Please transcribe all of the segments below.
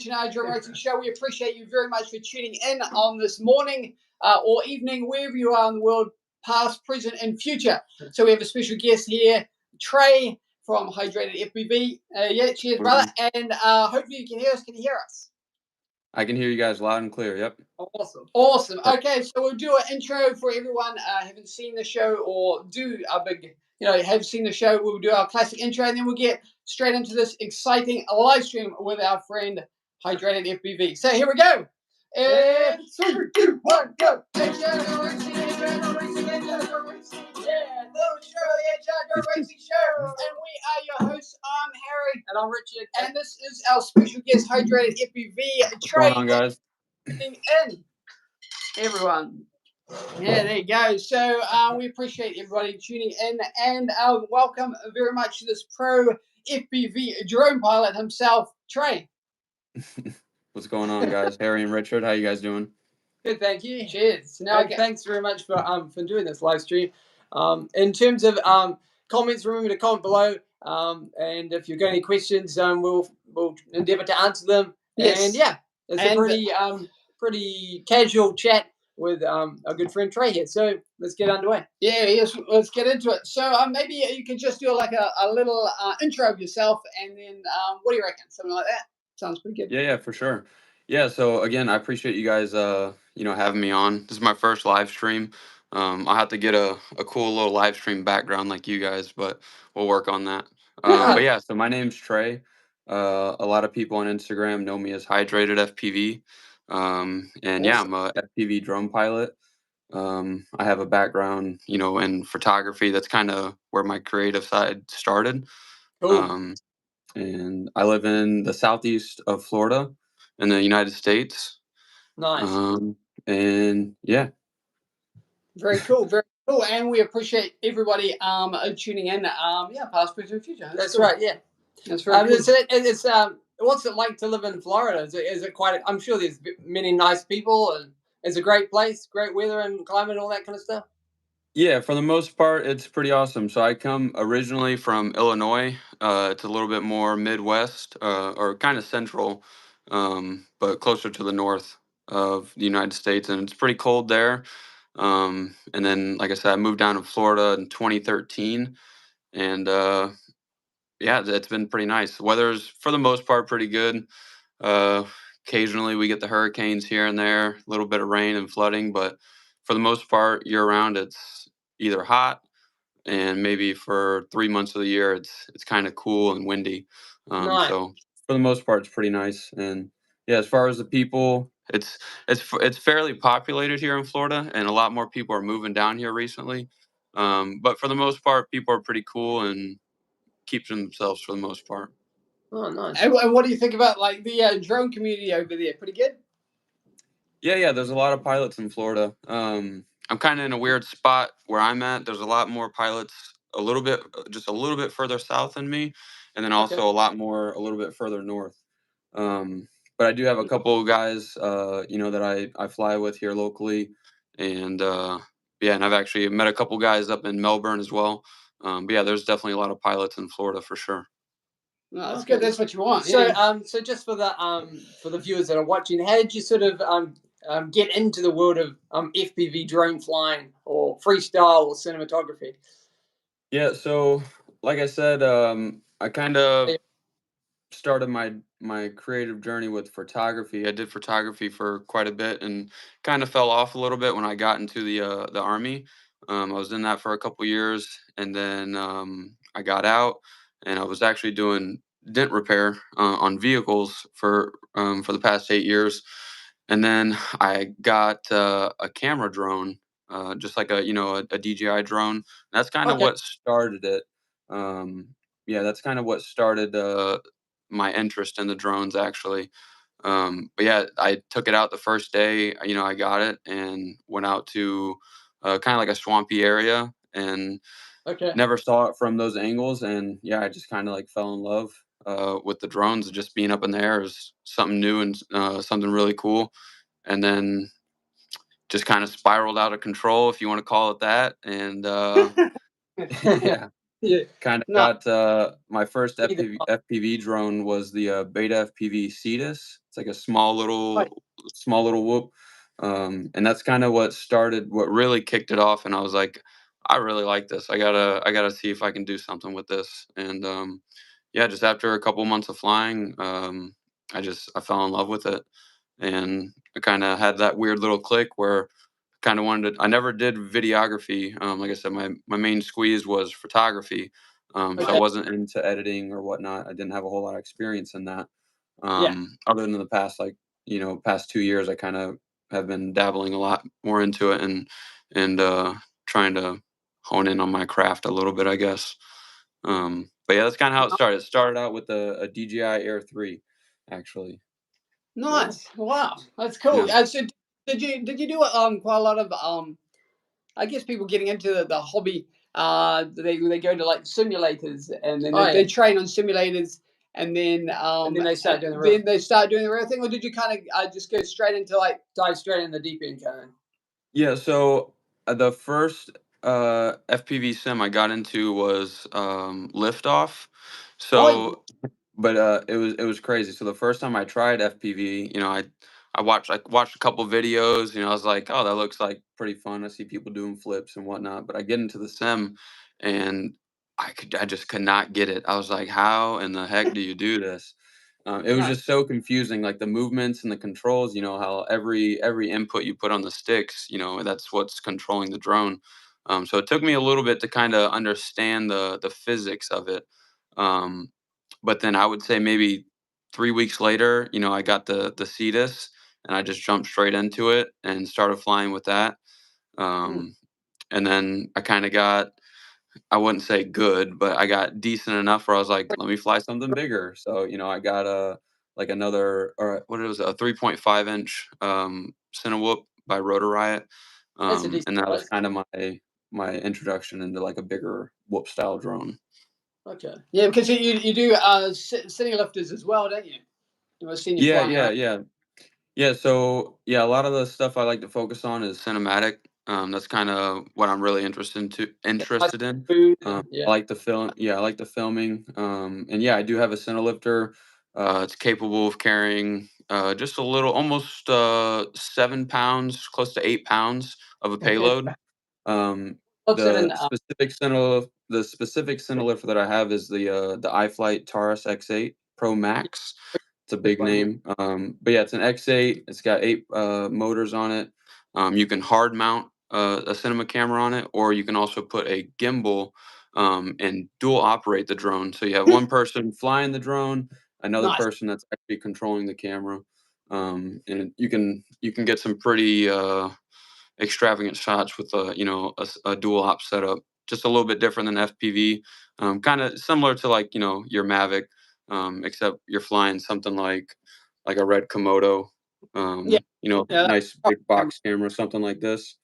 Drone Racing Show. We appreciate you very much for tuning in on this morning or evening, wherever you are in the world, past, present, and future. So we have a special guest here, Trey from HydratedFPV. Yeah, cheers, brother. And hopefully you can hear us. Can you hear us? I can hear you guys loud and clear. Yep. Awesome. Okay, so we'll do an intro for everyone haven't seen the show or do a big, have seen the show. We'll do our classic intro, and then we'll get straight into this exciting live stream with our friend HydratedFPV. So here we go. And 3, 2, 1, go. Racing, and we are your hosts. I'm Harry. And I'm Richard. And this is our special guest, HydratedFPV. What's going on, guys? In everyone. Yeah, there you go. So we appreciate everybody tuning in, and welcome very much to this Pro FPV Drone Pilot himself, Trey. What's going on, guys? Harry and Richard, how you guys doing? Good, thank you. Cheers. Now, thanks very much for doing this live stream. In terms of comments, remember to comment below. And if you've got any questions, we'll endeavour to answer them. Yes. And yeah, it's a pretty casual chat with a good friend Trey here. So let's get underway. Yeah, yes, let's get into it. So maybe you can just do like a little intro of yourself, and then what do you reckon? Something like that. Sounds pretty good. Yeah, for sure. Yeah, so again, I appreciate you guys, having me on. This is my first live stream. I'll have to get a cool little live stream background like you guys, but we'll work on that. But yeah, so my name's Trey. A lot of people on Instagram know me as HydratedFPV. And yeah, I'm a FPV drone pilot. I have a background, in photography. That's kind of where my creative side started. Cool. And I live in the southeast of Florida in the United States. Nice. And yeah. Very cool. Very cool. And we appreciate everybody tuning in. Past, present, future. That's cool. Right. Yeah. That's very cool. It's what's it like to live in Florida? Is it quite? I'm sure there's many nice people, and it's a great place, great weather and climate, and all that kind of stuff. Yeah, for the most part, it's pretty awesome. So I come originally from Illinois. It's a little bit more Midwest, or kind of central, but closer to the north of the United States, and it's pretty cold there. And then, like I said, I moved down to Florida in 2013, and yeah, it's been pretty nice. The weather's, for the most part, pretty good. Occasionally, we get the hurricanes here and there, a little bit of rain and flooding, but for the most part, year-round, it's either hot, and maybe for 3 months of the year, it's kind of cool and windy. Nice. So for the most part, it's pretty nice. And yeah, as far as the people, it's fairly populated here in Florida, and a lot more people are moving down here recently. But for the most part, people are pretty cool and keep to themselves for the most part. Oh, nice. And what do you think about like the drone community over there? Pretty good? Yeah, there's a lot of pilots in Florida. I'm kind of in a weird spot where I'm at. There's a lot more pilots just a little bit further south than me, and then also a lot more a little bit further north. But I do have a couple of guys, that I fly with here locally, and and I've actually met a couple guys up in Melbourne as well. But yeah, there's definitely a lot of pilots in Florida for sure. No, that's good. That's what you want. So, yeah. So just for the viewers that are watching, how did you sort of get into the world of FPV drone flying or freestyle or cinematography? Yeah, so like I said, I kind of started my creative journey with photography. I did photography for quite a bit and kind of fell off a little bit when I got into the Army. I was in that for a couple years, and then I got out, and I was actually doing dent repair on vehicles for the past 8 years. And then I got a camera drone, just like a DJI drone. That's kind of what started it. That's kind of what started my interest in the drones, actually. But yeah, I took it out the first day. I got it and went out to kind of like a swampy area and never saw it from those angles. And yeah, I just kind of like fell in love with the drones. Just being up in the air is something new and something really cool. And then just kind of spiraled out of control, if you want to call it that. And kind of got my first FPV drone was the Beta FPV Cetus. It's like a small little whoop. And that's kind of what really kicked it off. And I was like, I really like this. I gotta see if I can do something with this. And yeah, just after a couple months of flying, I fell in love with it, and I kind of had that weird little click where I kind of wanted to. I never did videography. Like I said, my main squeeze was photography. So I Okay. wasn't into editing or whatnot. I didn't have a whole lot of experience in that. Yeah. Other than the past, past 2 years, I kind of have been dabbling a lot more into it and trying to hone in on my craft a little bit, I guess. But yeah, that's kind of how it started. It started out with a DJI Air 3, actually. Nice. Wow, that's cool. Yeah. So did you do quite a lot of I guess people getting into the hobby, they go to like simulators and then Oh, they yeah. train on simulators and then they start doing the real. then they start doing the real thing, or did you kind of just go straight into like Dive straight in the deep end, Karen. Yeah, so the first FPV sim I got into was Liftoff. oh So, but it was crazy. So the first time I tried FPV, I watched a couple videos. I was like, oh, that looks like pretty fun. I see people doing flips and whatnot. But I get into the sim, and I just could not get it. I was like, how in the heck do you do this? It was nice, just so confusing, like the movements and the controls. How every input you put on the sticks, that's what's controlling the drone. So it took me a little bit to kind of understand the physics of it. Um, but then I would say maybe 3 weeks later, I got the Cetus, and I just jumped straight into it and started flying with that. mm, Um, and then I kind of got, I wouldn't say good, but I got decent enough where I was like, let me fly something bigger. So, I got or what it was, a 3.5 inch Cinewhoop by Rotor Riot. That's a decent And that was size. kind of my introduction into like a bigger whoop style drone. Okay. yeah, because you do city lifters as well, don't you? I've seen you Yeah, flying yeah, around. yeah. Yeah, so yeah, a lot of the stuff I like to focus on is cinematic. That's kind of what I'm really Nice interested in. food and yeah. I like the film. Yeah, I like the filming. And yeah, I do have a Cinelifter. It's capable of carrying just a little, almost 7 pounds, close to 8 pounds of a payload. Um, Looks at an the specific Cinelifter that I have is the iFlight Taurus X8 Pro Max. It's a big big one, yeah. name. But yeah, it's an X8. It's got 8 motors on it. You can hard mount a cinema camera on it, or you can also put a gimbal and dual operate the drone. So you have one person flying the drone, another Nice, person that's actually controlling the camera. And you can get some pretty extravagant shots with a dual op setup. Just a little bit different than FPV. Kind of similar to like your Mavic, except you're flying something like a red Komodo. yeah, yeah, Nice oh, big box camera, something like this.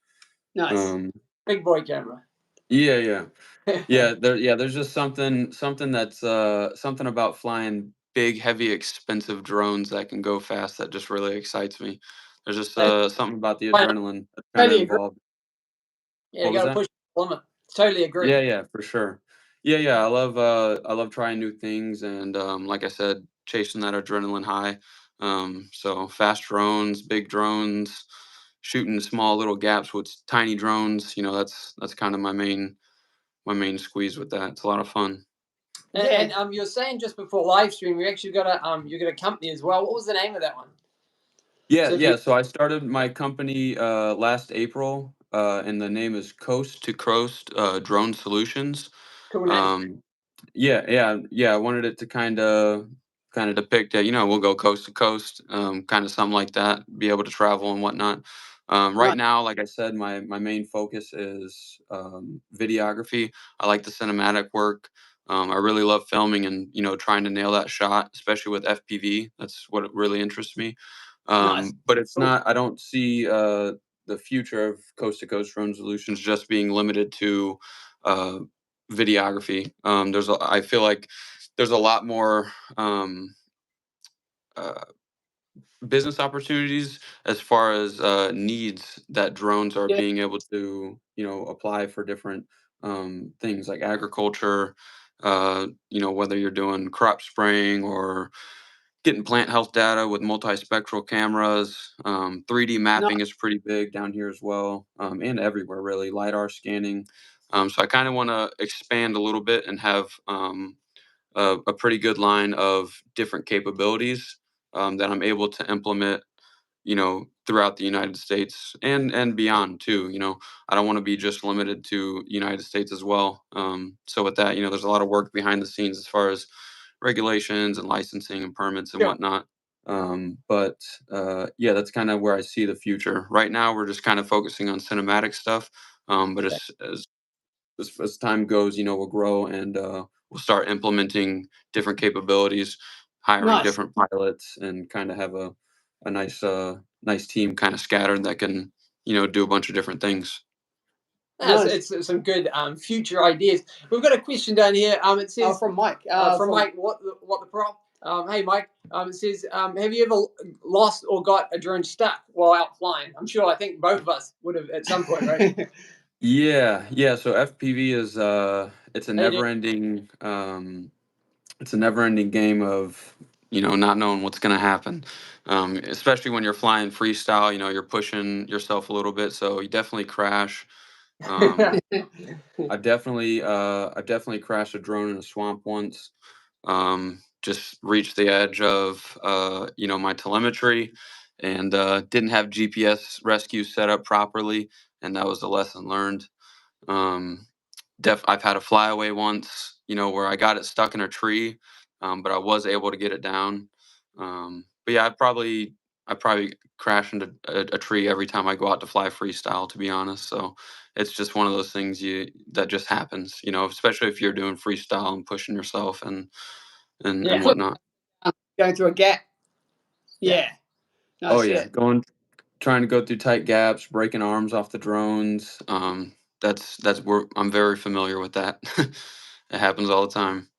nice. Um, big boy camera. yeah, yeah. There's just something that's something about flying big, heavy, expensive drones that can go fast that just really excites me. There's just That's something about the fine. adrenaline that's kind of Totally agree. involved. Yeah, you What was gotta that? push the limit. Totally agree. Yeah, yeah, for sure. Yeah. I love trying new things, and like I said, chasing that adrenaline high. So fast drones, big drones, shooting small little gaps with tiny drones. That's kind of my main squeeze with that. It's a lot of fun. And, Yeah, you were saying just before live stream, you actually got a company as well. What was the name of that one? Yeah, So if you yeah. So I started my company last April, and the name is Coast to Coast Drone Solutions. cool name. Um, yeah. I wanted it to kind of depict that we'll go coast to coast, kind of something like that, be able to travel and whatnot. Right nice, now, like I said, my main focus is videography. I like the cinematic work. I really love filming and trying to nail that shot, especially with FPV. That's what really interests me. nice. But it's Cool. not. I don't see the future of coast to coast drone solutions just being limited to uh, videography. I feel like there's a lot more uh, business opportunities as far as needs that drones are Yeah, being able to apply for different things like agriculture. Whether you're doing crop spraying or getting plant health data with multispectral cameras. 3D mapping is pretty big down here as well, and everywhere really. LiDAR scanning. So I kind of want to expand a little bit and have a pretty good line of different capabilities that I'm able to implement, throughout the United States and beyond too. I don't want to be just limited to United States as well. So with that, there's a lot of work behind the scenes as far as regulations and licensing and permits and whatnot. But yeah, that's kind of where I see the future. Right now, we're just kind of focusing on cinematic stuff. But as time goes, we'll grow and we'll start implementing different capabilities, hiring different pilots, and kind of have a nice team kind of scattered that can do a bunch of different things. It's some good future ideas. We've got a question down here. It says from Mike. From Mike, what the prop? Hey Mike, it says, have you ever lost or got a drone stuck while out flying? I think both of us would have at some point, right? Yeah. So FPV is it's a never-ending game of not knowing what's going to happen, especially when you're flying freestyle. You're pushing yourself a little bit, so you definitely crash. I definitely crashed a drone in a swamp once. Just reached the edge of my telemetry and didn't have GPS rescue set up properly, and that was a lesson learned. I've had a flyaway once, where I got it stuck in a tree, but I was able to get it down. But yeah, I probably crash into a tree every time I go out to fly freestyle, to be honest. So it's just one of those things that just happens, especially if you're doing freestyle and pushing yourself and whatnot. Going through a gap. Yeah. No, trying to go through tight gaps, breaking arms off the drones. That's where I'm very familiar with that. It happens all the time.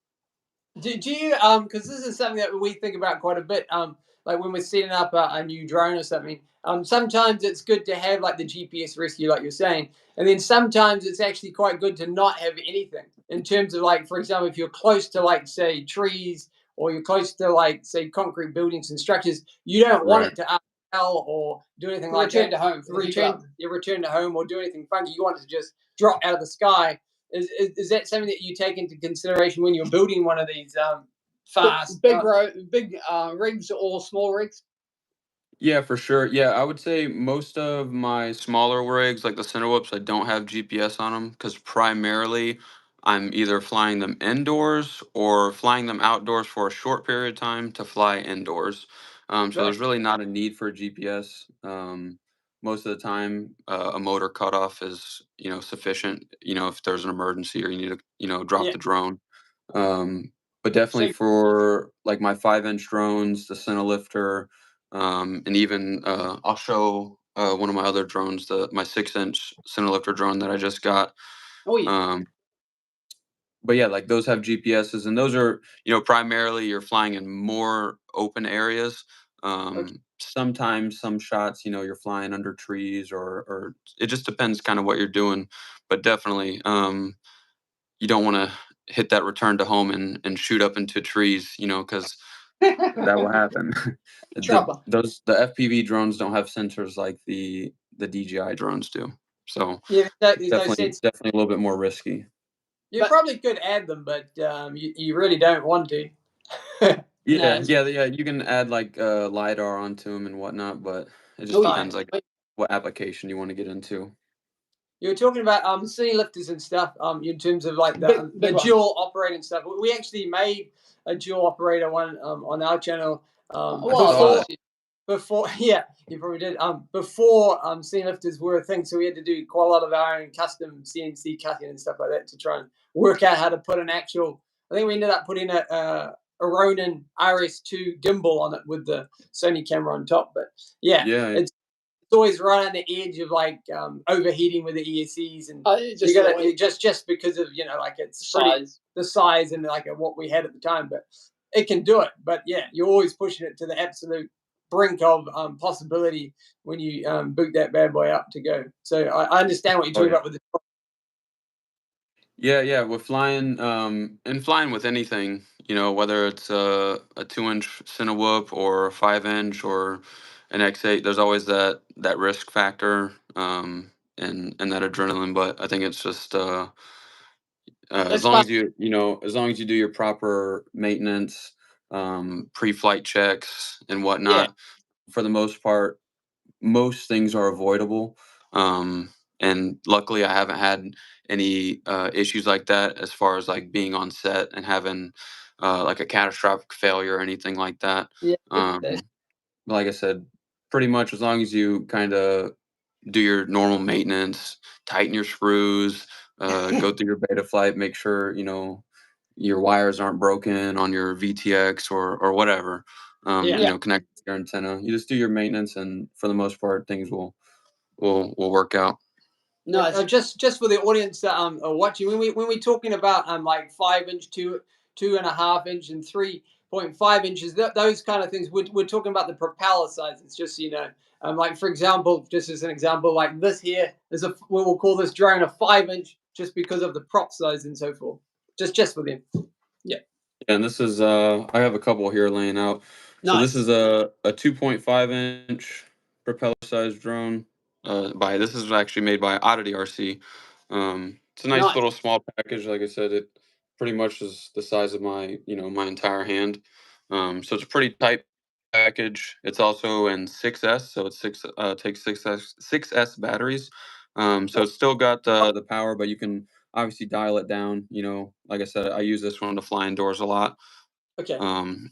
Do you because this is something that we think about quite a bit, like when we're setting up a new drone or something, sometimes it's good to have like the GPS rescue like you're saying, and then sometimes it's actually quite good to not have anything, in terms of, like, for example, if you're close to, like, say, trees, or you're close to, like, say, concrete buildings and structures, you don't want it to fail or do anything like that. Return to home or do anything funky. You want it to just drop out of the sky. Is that something that you take into consideration when you're building one of these fast big rigs or small rigs? Yeah, for sure. Yeah, I would say most of my smaller rigs, like the center whips, I don't have GPS on them because primarily I'm either flying them indoors or flying them outdoors for a short period of time to fly indoors. So there's really not a need for GPS. Most of the time, a motor cutoff is sufficient. If there's an emergency or you need to drop the drone. But definitely for like my 5-inch drones, the center lifter. And even I'll show one of my other drones, my 6-inch center lifter drone that I just got. But yeah, like those have GPSs, and those are primarily you're flying in more open areas. Sometimes some shots, you're flying under trees, or it just depends kind of what you're doing. But definitely, you don't want to hit that return to home and shoot up into trees, because that will happen. The FPV drones don't have sensors like the DJI drones do, so definitely a little bit more risky. You probably could add them, but you really don't want to. Yeah. You can add like LiDAR onto them and whatnot, but it just depends like what application you want to get into. You were talking about scene lifters and stuff, in terms of like the dual operating stuff. We actually made a dual operator one on our channel. Before, yeah, you probably did. Before scene lifters were a thing, so we had to do quite a lot of our own custom CNC cutting and stuff like that to try and work out how to put an actual. I think we ended up putting a Ronin RS2 gimbal on it with the Sony camera on top. But it's always right on the edge of like overheating with the ESCs, and you got to just because of like it's the size and like what we had at the time. But it can do it. But yeah, you're always pushing it to the absolute brink of possibility when you boot that bad boy up to go. So I understand what you're talking about with the. Yeah, with flying, and flying with anything, whether it's a 2-inch Cinewhoop or a 5-inch or an X8, there's always that risk factor, and that adrenaline. But I think it's just as That's long fun. as as long as you do your proper maintenance, pre-flight checks and Yeah. whatnot, for the most part, most things are avoidable. And luckily, I haven't had any issues like that as far as like being on set and having like a catastrophic failure or anything like that. Yeah. Um, like I said, pretty much as long as you kind of do your normal maintenance, tighten your screws, go through your beta flight, make sure your wires aren't broken on your VTX or whatever. Yeah. Yeah. Connect to your antenna. You just do your maintenance, and for the most part, things will work out. Nice. Just for the audience that are watching, when we talking about like 5-inch, 2.5 inch, and 3.5 inches, those kind of things, we're talking about the propeller sizes. Just so you know, like for example, just as an example, like this here is we will call this drone a 5-inch, just because of the prop size and so forth. Just for them. Yeah. And this is I have a couple here laying out. So this Nice. is a 2.5-inch propeller sized drone. This is actually made by Oddity RC. It's a nice Nice. little small package. Like I said, it pretty much is the size of my entire hand. So it's a pretty tight package. It's also in 6S, so it's takes 6S batteries. So it's still got the power, but you can obviously dial it down. Like I said, I use this one to fly indoors a lot. Okay.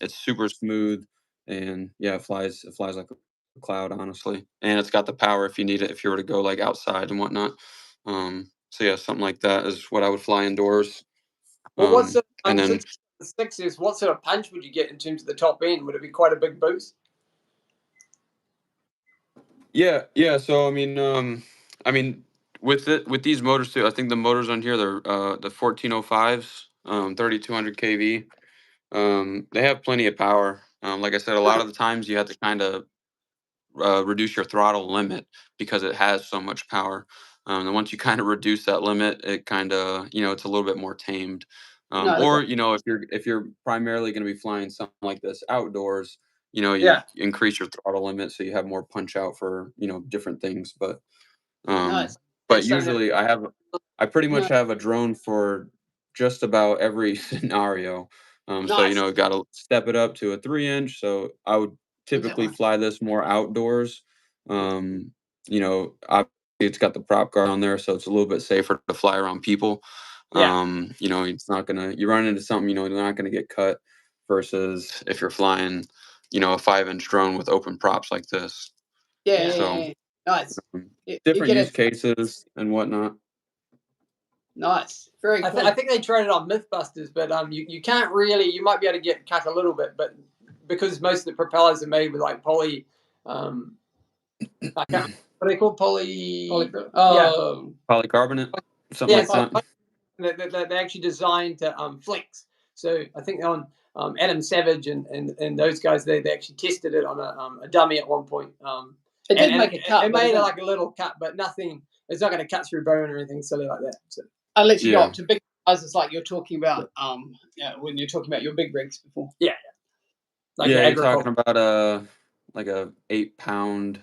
It's super smooth, and yeah, it flies like a cloud, honestly. And it's got the power if you need it, if you were to go like outside and whatnot. So yeah, something like that is what I would fly indoors. Well, what's And then since the 6 is, what sort of punch would you get in terms of the top end? Would it be quite a big boost? yeah. So I mean, with these motors too, I think the motors on here, they're the 1405s, 3200 kV. They have plenty of power. Like I said, a lot of the times you have to kind of reduce your throttle limit because it has so much power. And once you kind of reduce that limit, it kind of it's a little bit more tamed. No, that's Or if you're primarily going to be flying something like this outdoors, you Yeah. increase your throttle limit so you have more punch out for different things. Um, nice. but That's something that. usually I pretty much No, have a drone for just about every scenario. So nice. got to step it up to a 3-inch. So I would With that typically one. fly this more outdoors. Obviously it's got the prop guard on there, so it's a little bit safer to fly around people. Yeah. It's not gonna you run into something, you're not gonna get cut versus if you're flying, a 5-inch drone with open props like this. Yeah, Yeah. yeah, So yeah. Nice. You different get use it. cases and whatnot. Nice. Very I cool. think they traded on MythBusters, but you can't really. You might be able to get cut a little bit, but because most of the propellers are made with like poly, I can't. What are they called? Poly. Yeah. Polycarbonate, something Yeah. like Poly- that. They're actually designed to flex. So I think on Adam Savage and those guys, they actually tested it on a dummy at one point. It did And make a cut, it but made it like a little cut, but nothing. It's not going to cut through bone or anything silly like that. So unless you Yeah. got to big sizes like you're talking about. When you're talking about your big rigs before. yeah, like Yeah, your you're agriculture. talking about like a 8-pound,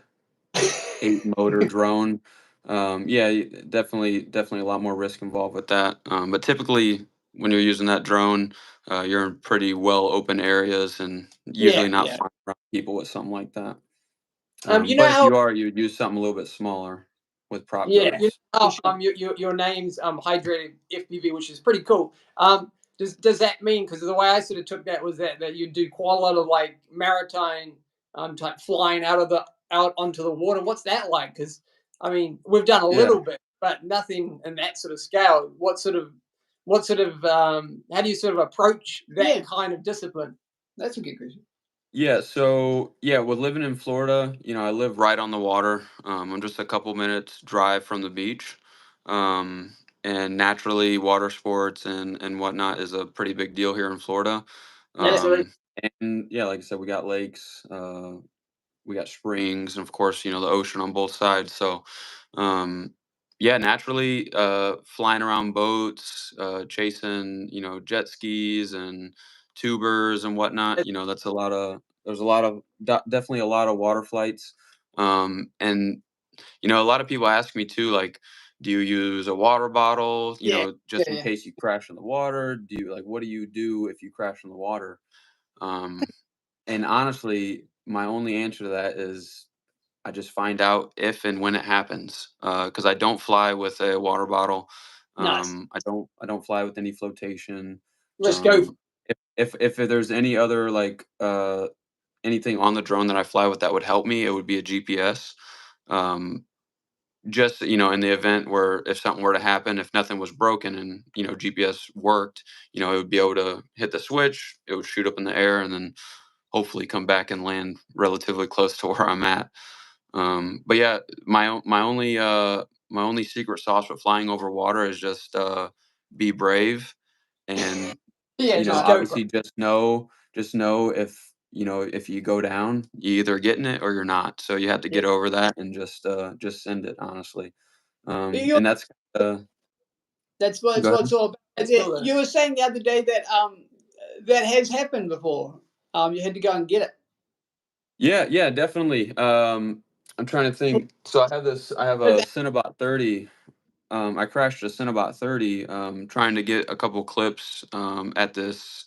8-motor drone. Yeah, definitely a lot more risk involved with that. But typically, when you're using that drone, you're in pretty well open areas and usually Yeah, not yeah. flying around people with something like that. You know But if how. you are, you would use something a little bit smaller with prop Yeah, Yeah. you guards. know For how sure. your name's hydrated FPV, which is pretty cool. Does that mean, because the way I sort of took that was that you do quite a lot of like maritime type flying out onto the water? What's that like? Because I mean, we've done a Yeah. little bit, but nothing in that sort of scale. What sort of how do you sort of approach that Yeah. kind of discipline? That's a good question. Yeah, so yeah, with living in Florida, I live right on the water. I'm just a couple minutes drive from the beach. Um, and naturally, water sports and whatnot is a pretty big deal here in Florida. Yeah. Absolutely. And yeah, like I said, we got lakes, we got springs, and of course, the ocean on both sides. So, um, yeah, naturally, flying around boats, chasing, jet skis and tubers and whatnot. That's a lot of there's a lot of definitely a lot of water flights. And a lot of people ask me too, like, do you use a water bottle, Yeah, just in yeah. case you crash in the water? What do you do if you crash in the water? And honestly, my only answer to that is I just find out if and when it happens, because I don't fly with a water bottle. Nice. I don't fly with any flotation. Just go. If there's any other like anything on the drone that I fly with that would help me, it would be a GPS. Um, just in the event where if something were to happen, if nothing was broken and GPS worked, it would be able to hit the switch, it would shoot up in the air, and then hopefully come back and land relatively close to where I'm at. But yeah, my only secret sauce with flying over water is just be brave, and Yeah, just go for obviously just know if you go down, you either getting it or you're not. So you have to get it. over that and just send it, honestly. You And that's uh, That's go what it's ahead. all about. That's cool, You were saying the other day that that has happened before. You had to go and get it. Yeah, definitely. I'm trying to think. So I have a Cinnabot 30. I crashed a Cinnabot 30 trying to get a couple clips at this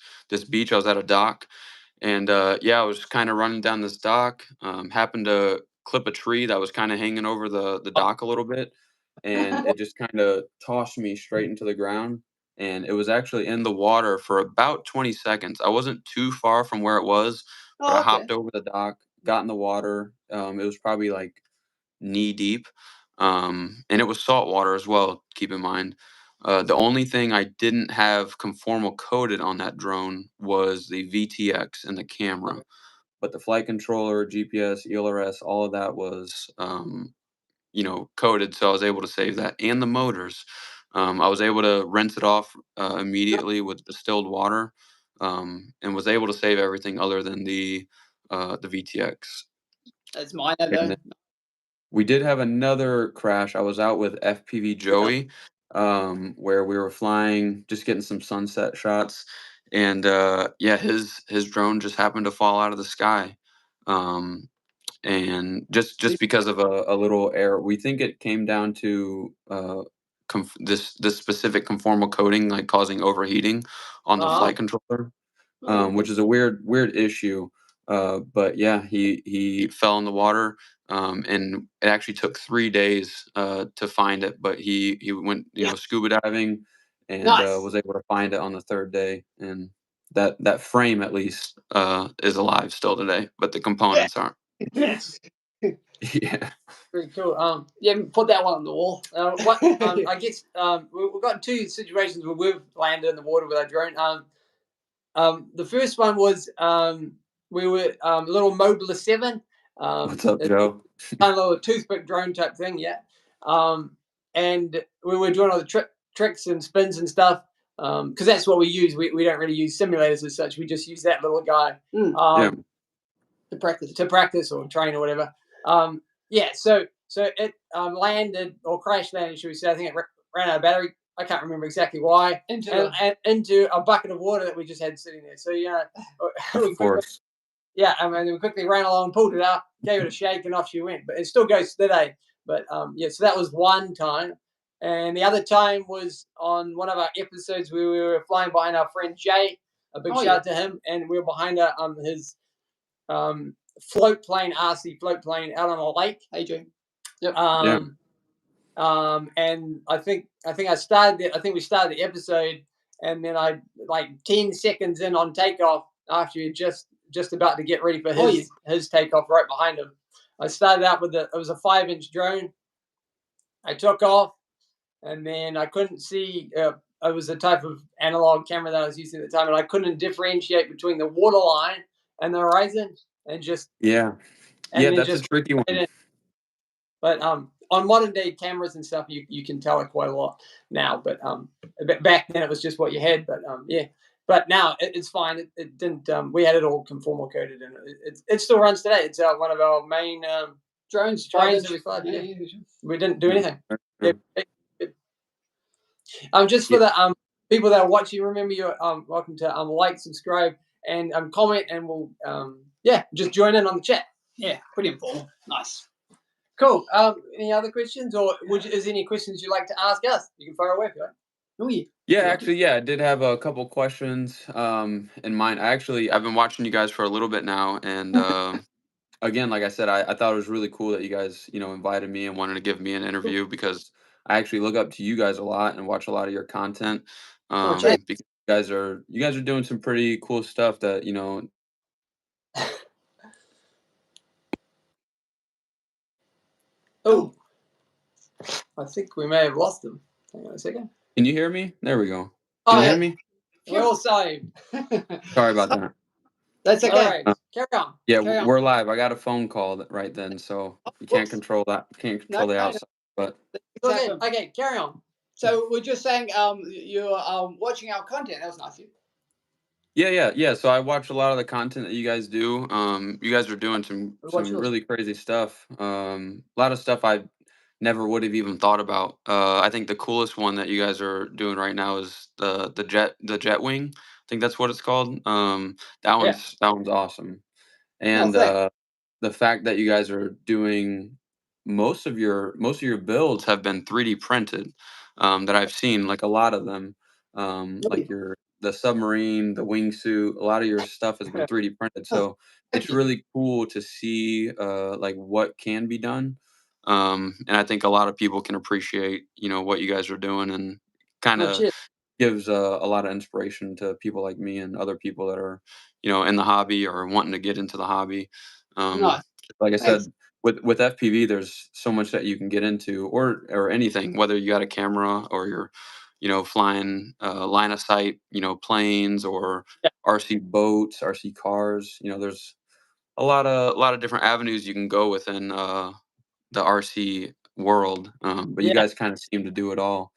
beach. I was at a dock, and yeah, I was kind of running down this dock. Happened to clip a tree that was kind of hanging over the dock a little bit, and it just kind of tossed me straight into the ground. And it was actually in the water for about 20 seconds. I wasn't too far from where it was, but I Oh, okay. hopped over the dock, got in the water. It was probably like knee deep, and it was salt water as well. Keep in mind, the only thing I didn't have conformal coated on that drone was the VTX and the camera, but the flight controller, GPS, ELRS, all of that was coated, so I was able to save that, and the motors. I was able to rinse it off immediately with distilled water, and was able to save everything other than the VTX. That's minor though. And we did have another crash. I was out with FPV Joey, where we were flying, just getting some sunset shots, and yeah, his drone just happened to fall out of the sky, um, and just because of a little error. We think it came down to this specific conformal coating, like causing overheating on the Uh-huh. flight controller, Oh, which is a weird issue. But yeah, he fell in the water, and it actually took 3 days to find it. But he went yeah. scuba diving, and Nice. was able to find it on the third day. And that frame at least is alive still today, but the Yeah. components aren't. Yes. Yeah. Pretty cool. Yeah, put that one on the wall. I guess we've got two situations where we've landed in the water with our drone. The first one was we were a little Mobile 7. What's up, It's Joe? kind of a little toothpick drone type thing, yeah. And we were doing all the tricks and spins and stuff because that's what we use. We don't really use simulators as such. We just use that little guy. Yeah. To practice or train or whatever. Yeah, so it landed or crash landed, should we say? I think it ran out of battery. I can't remember exactly why. Into a bucket of water that we just had sitting there. So Of course. we quickly ran along, pulled it up, gave it a shake, and off she went. But it still goes today. But yeah, so that was one time. And the other time was on one of our episodes where we were flying behind our friend Jay. A big shout out to him, and we were behind his float plane, RC float plane out on a lake. Hey, Jay. Yep. And I think I started it. I think we started the episode, and then I like 10 seconds in on takeoff after you're just about to get ready for his takeoff right behind him. I started out with it was a 5-inch drone. I took off, and then I couldn't see. It was a type of analog camera that I was using at the time, and I couldn't differentiate between the water line and the horizon, and just that's a tricky one. But on modern day cameras and stuff, you can tell it quite a lot now. But back then it was just what you had. But yeah. But now it's fine. It didn't. We had it all conformal coded, and it still runs today. It's one of our main drones that we fly. Yeah. We didn't do anything. Yeah. Just for the people that are watching, remember you're welcome to like, subscribe, and comment, and we'll just join in on the chat. Yeah, pretty informal. Nice. Cool. Any other questions, or is there any questions you'd like to ask us? You can fire away if you like. Oh yeah. Yeah, actually, I did have a couple questions in mind. I've been watching you guys for a little bit now, and again, like I said, I thought it was really cool that you guys, invited me and wanted to give me an interview, because I actually look up to you guys a lot and watch a lot of your content. cheers. Because you guys are doing some pretty cool stuff that, Oh, I think we may have lost them. Hang on a second. Can you hear me? There we go. Can you hear me? We're all saved. Sorry about that. That's okay. All right. Carry on. Yeah, Carry on. we're live. I got a phone call right then, so you can't control that. Can't control the outside, but Okay, carry on. So we're just saying, you're watching our content. That was nice of you. Yeah. So I watch a lot of the content that you guys do. You guys are doing some really crazy stuff. A lot of stuff I never would have even thought about. I think the coolest one that you guys are doing right now is the jet wing. I think that's what it's called. That one's awesome. And the fact that you guys are doing most of your builds have been 3D printed, that I've seen, like a lot of them, like the submarine, the wingsuit, a lot of your stuff has been 3D printed. So it's really cool to see like what can be done. And I think a lot of people can appreciate, what you guys are doing, and kind of gives a lot of inspiration to people like me and other people that are, in the hobby or wanting to get into the hobby. Nice. Like I said, with FPV, there's so much that you can get into, or anything, whether you got a camera or you're, flying line of sight, planes, or RC boats, RC cars. There's a lot of different avenues you can go within the RC world. But you guys kind of seem to do it all.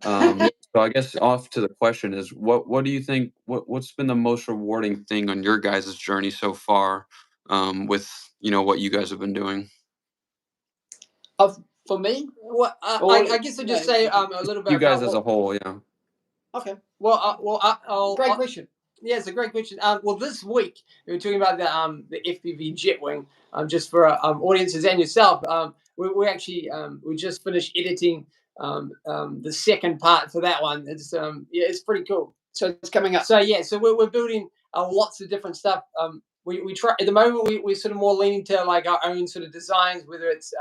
So I guess off to the question is, what do you think, what's been the most rewarding thing on your guys' journey so far, with what you guys have been doing? For me, well, I guess I'll just say a little bit. You guys as a whole, yeah. Okay. Well, great question. Yeah, it's a great question. Well, this week we were talking about the FPV jet wing. Just for audiences and yourself, we actually we just finished editing the second part for that one. It's pretty cool. So it's coming up. So we're building lots of different stuff. We try at the moment. We're sort of more leaning to like our own sort of designs, whether it's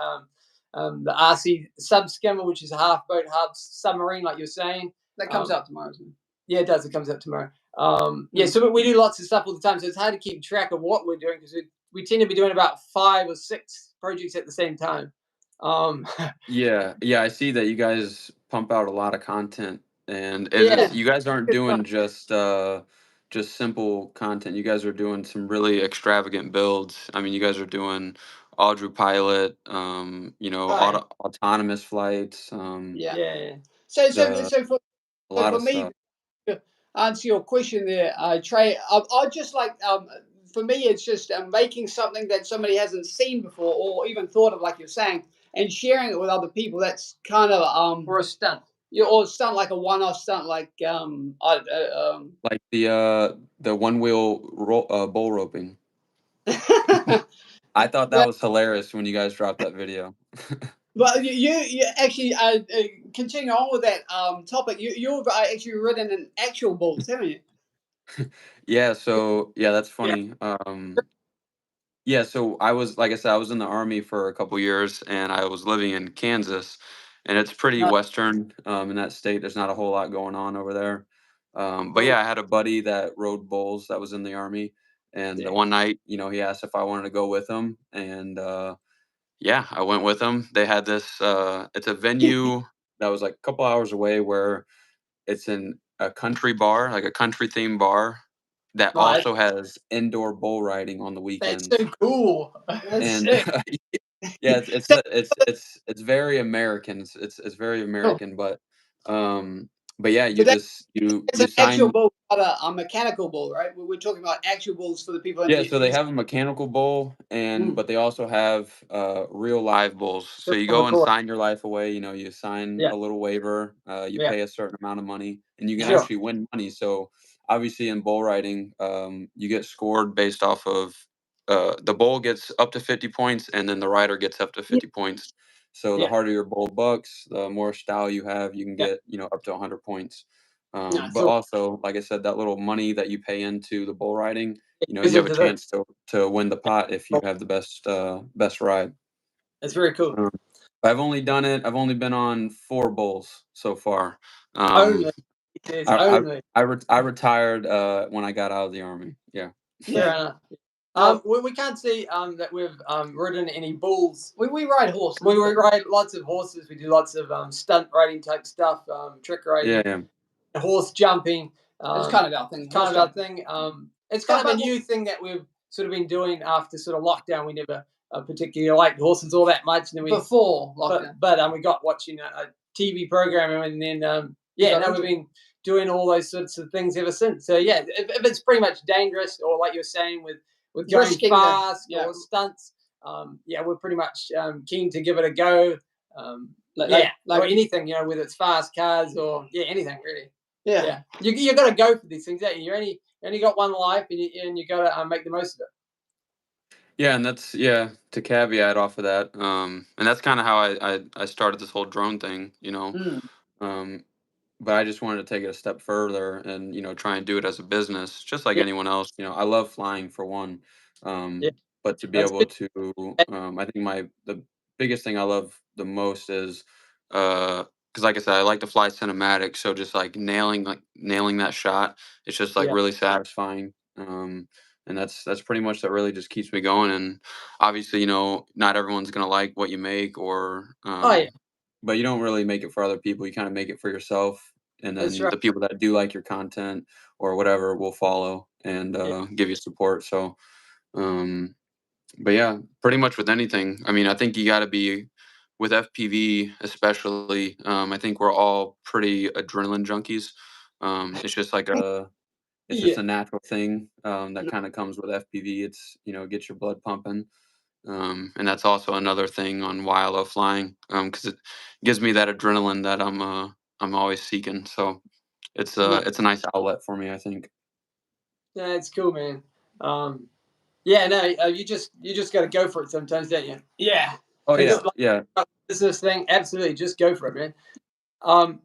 the RC sub skimmer, which is a half boat, half submarine, like you're saying. That comes out tomorrow, isn't it? Yeah, it does. It comes out tomorrow. So we do lots of stuff all the time. So it's hard to keep track of what we're doing, because we tend to be doing about 5 or 6 projects at the same time. Yeah, I see that you guys pump out a lot of content, and you guys aren't doing just simple content. You guys are doing some really extravagant builds. I mean, you guys are doing HydratedFPV Pilot, autonomous flights. So for me, stuff. To answer your question there, Trey, I just like, for me, it's just making something that somebody hasn't seen before or even thought of, like you're saying, and sharing it with other people. That's kind of or a stunt. Or a stunt, like a one-off stunt, like like the one-wheel bull roping. I thought that was hilarious when you guys dropped that video. But you actually continue on with that topic. You've actually ridden an actual bull, haven't you? Yeah. So that's funny. So I was, like I said, I was in the Army for a couple years, and I was living in Kansas, and it's pretty Western in that state. There's not a whole lot going on over there. But I had a buddy that rode bulls that was in the Army, and one night, he asked if I wanted to go with him, and I went with him. They had this. It's a venue that was like a couple hours away, where it's in a country bar, like a country themed bar, that also has indoor bull riding on the weekends. That's so cool. And it's very American. It's very American, but but yeah, So you that's an actual sign. bull, not a mechanical bull, right? We're talking about actual bulls for the people in Yeah, New so they Zealand. have a mechanical bull, and Mm. but they also have real live bulls. So Just you from go and record. sign your life away. You know, you sign Yeah. a little waiver. You Yeah. pay a certain amount of money, and you can Sure. actually win money. So obviously, in bull riding, you get scored based off of the bull gets up to 50 points, and then the rider gets up to 50 points. So the Yeah. harder your bull bucks, the more style you have, you can Yeah. get up to 100 points. Yeah, But so also, like I said, that little money that you pay into the bull riding, Is you have it a to this? chance to win the pot if you have the best ride. That's very cool. Um, I've only done it. I've only been on 4 bulls so far. Only. It says I I only. I retired when I got out of the army. Yeah. Fair yeah. enough. No, We can't see that we've ridden any bulls. we ride horses. We but- ride lots of horses. We do lots of stunt riding type stuff, trick riding, Yeah, yeah. horse jumping. It's kind of our thing. kind horse of our jumping. thing. It's kind of a But new thing that we've sort of been doing after sort of lockdown. We never particularly liked horses all that much, and then before lockdown, but we got watching a TV program, and then got now into we've been doing all those sorts of things ever since. So yeah, if it's pretty much dangerous, or like you're saying with going Risking the- fast yeah. or stunts, we're pretty much keen to give it a go. like or anything, whether it's fast cars or anything really. yeah. You got to go for these things. You only got one life, and you got to make the most of it. Yeah, and that's to caveat off of that. And that's kind of how I started this whole drone thing. Mm. Um, but I just wanted to take it a step further and try and do it as a business, just like Yeah, anyone else. I love flying for one, yeah, but to be that's able good. to, I think the biggest thing I love the most is because, like I said, I like to fly cinematic, so just like nailing that shot, it's just like Yeah, really satisfying. And that's pretty much that really just keeps me going. And obviously, not everyone's gonna like what you make, or oh yeah, but you don't really make it for other people. You kind of make it for yourself, and that's then right. the people that do like your content or whatever will follow and Yeah, give you support. So, um, but yeah, pretty much with anything. I mean, I think you got to be with FPV, especially. I think we're all pretty adrenaline junkies. It's just like it's just yeah, a natural thing that kind of comes with FPV. It's gets your blood pumping. And that's also another thing on why I love flying, because it gives me that adrenaline that I'm always seeking. So no, it's a nice outlet for me, I think. yeah, it's cool, man. Yeah, no, you just got to go for it sometimes, don't you? Yeah. Oh It's yeah, like yeah. business thing. Absolutely, just go for it, man. So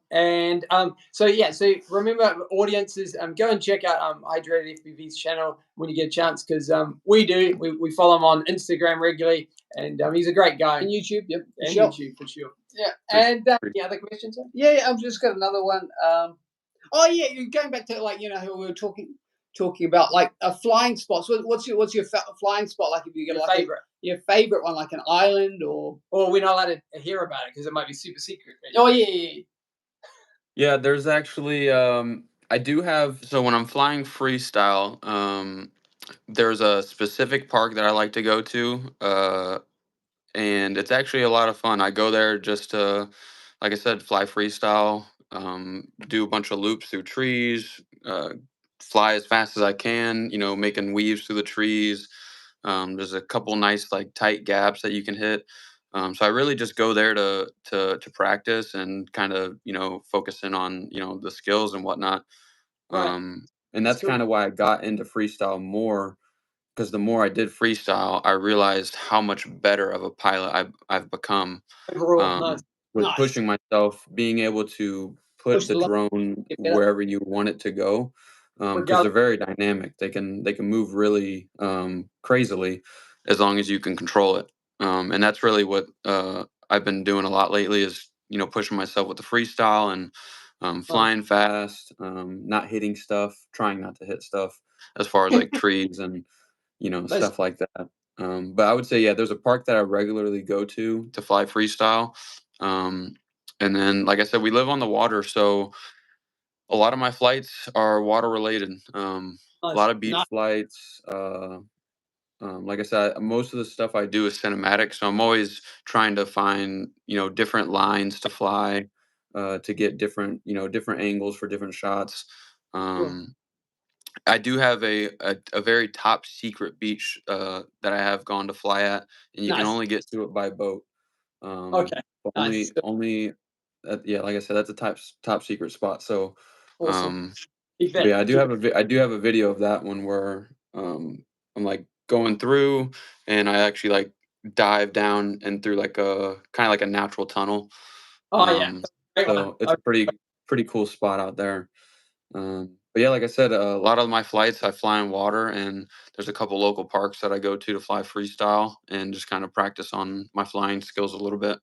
remember, audiences, go and check out Hydrated FPV's channel when you get a chance, because we follow him on Instagram regularly, and he's a great guy. And YouTube, yep. And Sure. YouTube for sure. Yeah. Appreciate- And any other questions? Sir? Yeah, I've just got another one. Oh yeah, you're going back to how we were talking about like a flying spot. So what's your flying spot like? If you get Your like favorite. your favorite one, like an island or Or we're not allowed to hear about it because it might be super secret. oh yeah. Yeah, there's actually I do have, so when I'm flying freestyle, there's a specific park that I like to go to, and it's actually a lot of fun. I go there just to, like I said, fly freestyle, do a bunch of loops through trees, fly as fast as I can, making weaves through the trees. There's a couple nice like tight gaps that you can hit. So I really just go there to practice and kind of focus in on the skills and whatnot. Right. And That's that's cool. kind of why I got into freestyle more, because the more I did freestyle, I realized how much better of a pilot I've become, Overall, nice. with Nice. pushing myself, being able to put Push the the limit, drone get better. wherever you want it to go, because they're very dynamic. They can move really crazily as long as you can control it. And that's really what I've been doing a lot lately is pushing myself with the freestyle and flying fast, not hitting stuff, trying not to hit stuff as far as like trees and stuff like that. But I would say, yeah, there's a park that I regularly go to fly freestyle. Um, and then, like I said, we live on the water, so a lot of my flights are water related. A lot of beach Nice. flights. Like I said, most of the stuff I do is cinematic, so I'm always trying to find different lines to fly, to get different, different angles for different shots. Sure. I do have a very top secret beach that I have gone to fly at, and you can Nice. only get to it by boat. Okay. But Nice. only yeah, like I said, that's a top secret spot. So, Awesome. um, Keep but that. yeah, I do have a video of that one where I'm like going through, and I actually like dive down and through like a kind of like a natural tunnel. Oh yeah. Great one. So it's a pretty cool spot out there. But yeah, like I said, a lot of my flights I fly in water, and there's a couple local parks that I go to fly freestyle and just kind of practice on my flying skills a little bit.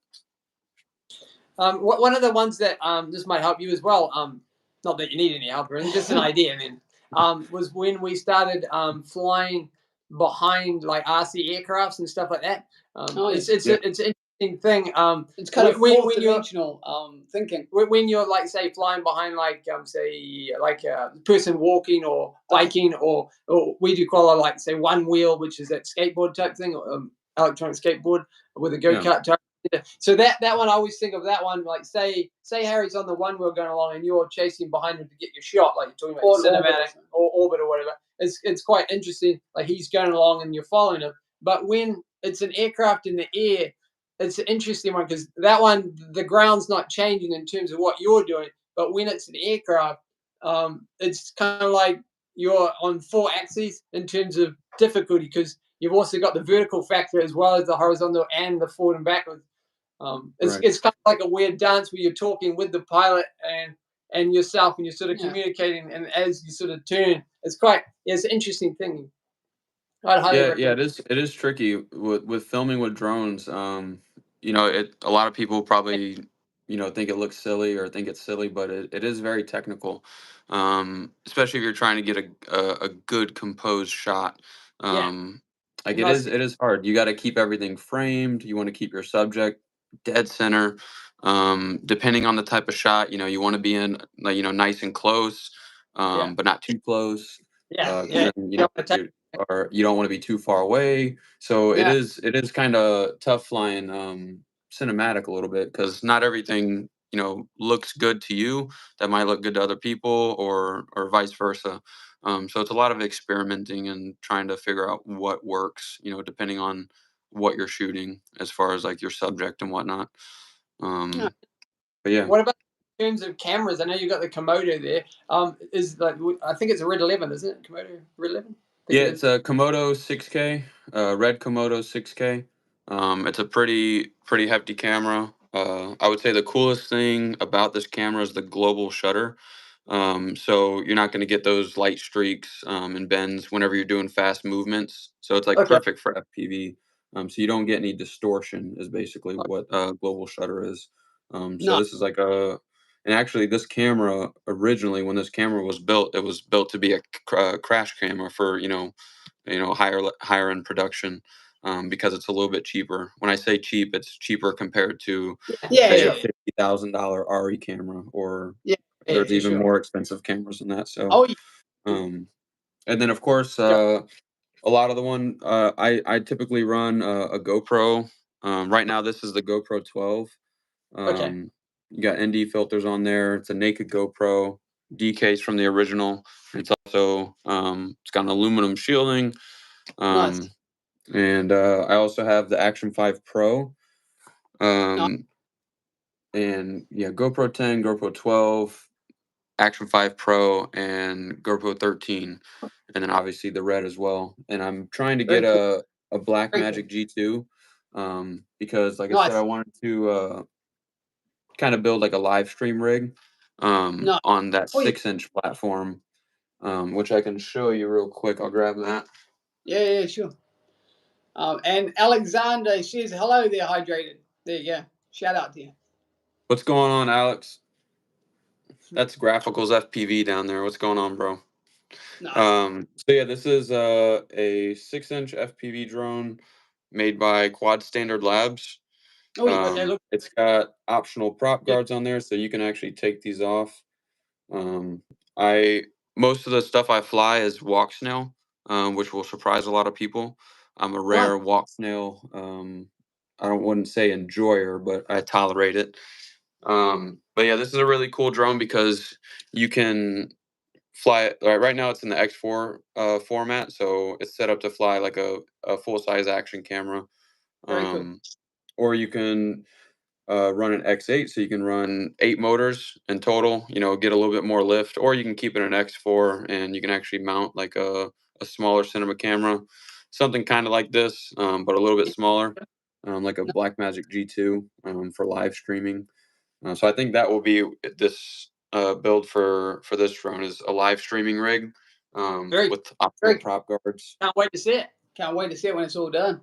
One of the ones that this might help you as well. Not that you need any help or anything, just an idea. I mean, was when we started flying behind like RC aircrafts and stuff like that. It's Yeah. it's an interesting thing. It's kind of when fourth you're dimensional thinking. when you're like say flying behind like say like a person walking or biking or we do call it like say one wheel, which is that skateboard type thing, or electronic skateboard with a Yeah. go-kart type. So that one I always think of that one like say Harry's on the one wheel going along and you're chasing behind him to get your shot, like you're talking about cinematic or orbit or whatever. It's quite interesting. Like he's going along and you're following him. But when it's an aircraft in the air, it's an interesting one because that one the ground's not changing in terms of what you're doing. But when it's an aircraft, it's kind of like you're on 4 axes in terms of difficulty because you've also got the vertical factor as well as the horizontal and the forward and backwards. Right. It's kind of like a weird dance where you're talking with the pilot and yourself, and you're sort of communicating. And as you sort of turn, it's an interesting thing. I'd highly recommend. It is tricky with filming with drones. A lot of people probably think it looks silly or think it's silly, but it is very technical. Especially if you're trying to get a good composed shot. Yeah, Like must. it is hard. You got to keep everything framed. You want to keep your subject dead center. Depending on the type of shot, you want to be in like nice and close, Yeah, but not too close. yeah, 'Cause yeah. then, You don't or you don't want to be too far away. So yeah, it is kind of tough flying cinematic a little bit because not everything looks good to you that might look good to other people or vice versa. So it's a lot of experimenting and trying to figure out what works, depending on what you're shooting as far as like your subject and whatnot. yeah. But yeah. What about in terms of cameras? I know you got the Komodo there. Is like I think it's a Red 11, isn't it? Komodo Red 11. I think Yeah, it it's is. a Komodo 6K, red Komodo 6K. It's a pretty hefty camera. I would say the coolest thing about this camera is the global shutter. So you're not going to get those light streaks and bends whenever you're doing fast movements. So it's like Okay. perfect for FPV. So you don't get any distortion is basically what global shutter is. So No. this is like and actually, this camera originally, when this camera was built, it was built to be a crash camera for higher end production because it's a little bit cheaper. When I say cheap, it's cheaper compared to Yeah. say Yeah. a $50,000 RE camera, or Yeah. Yeah. there's For even sure. more expensive cameras than that. So, Oh, yeah. and then of course, Yeah. a lot of the one I typically run a GoPro. Right now, this is the GoPro 12. Okay. You got ND filters on there. It's a naked GoPro, DKs from the original. It's also it's got an aluminum shielding. Nice. And I also have the Action 5 Pro. No. And yeah, GoPro 10, GoPro 12, Action 5 Pro, and GoPro 13. And then obviously the red as well. And I'm trying to get Very cool. a Black Very cool. Magic G2 because, like I said, Nice. I wanted to kind of build like a live stream rig No. on that Oh, yeah. 6-inch platform, which I can show you real quick. I'll grab that. Yeah. Sure. And Alexander says hello there, Hydrated. There you go. Shout out to you. What's going on, Alex? That's Graphicals FPV down there. What's going on, bro? Nice. So yeah, this is a 6-inch FPV drone made by Quad Standard Labs. Oh, yeah. Okay. Look. It's got optional prop Yeah. guards on there, so you can actually take these off. I Most of the stuff I fly is walk snail, which will surprise a lot of people. I'm a rare walk snail. I wouldn't say enjoyer, but I tolerate it. But yeah, this is a really cool drone because you can fly it. Right now, it's in the X4 format, so it's set up to fly like a full size action camera. Very cool. Or you can run an X8, so you can run 8 motors in total. You know, get a little bit more lift, or you can keep it an X4, and you can actually mount like a smaller cinema camera, something kind of like this, but a little bit smaller, like a Blackmagic G2 for live streaming. So I think that will be this build for this drone is a live streaming rig Very, with optional very. prop guards. Can't wait to see it. Can't wait to see it when it's all done.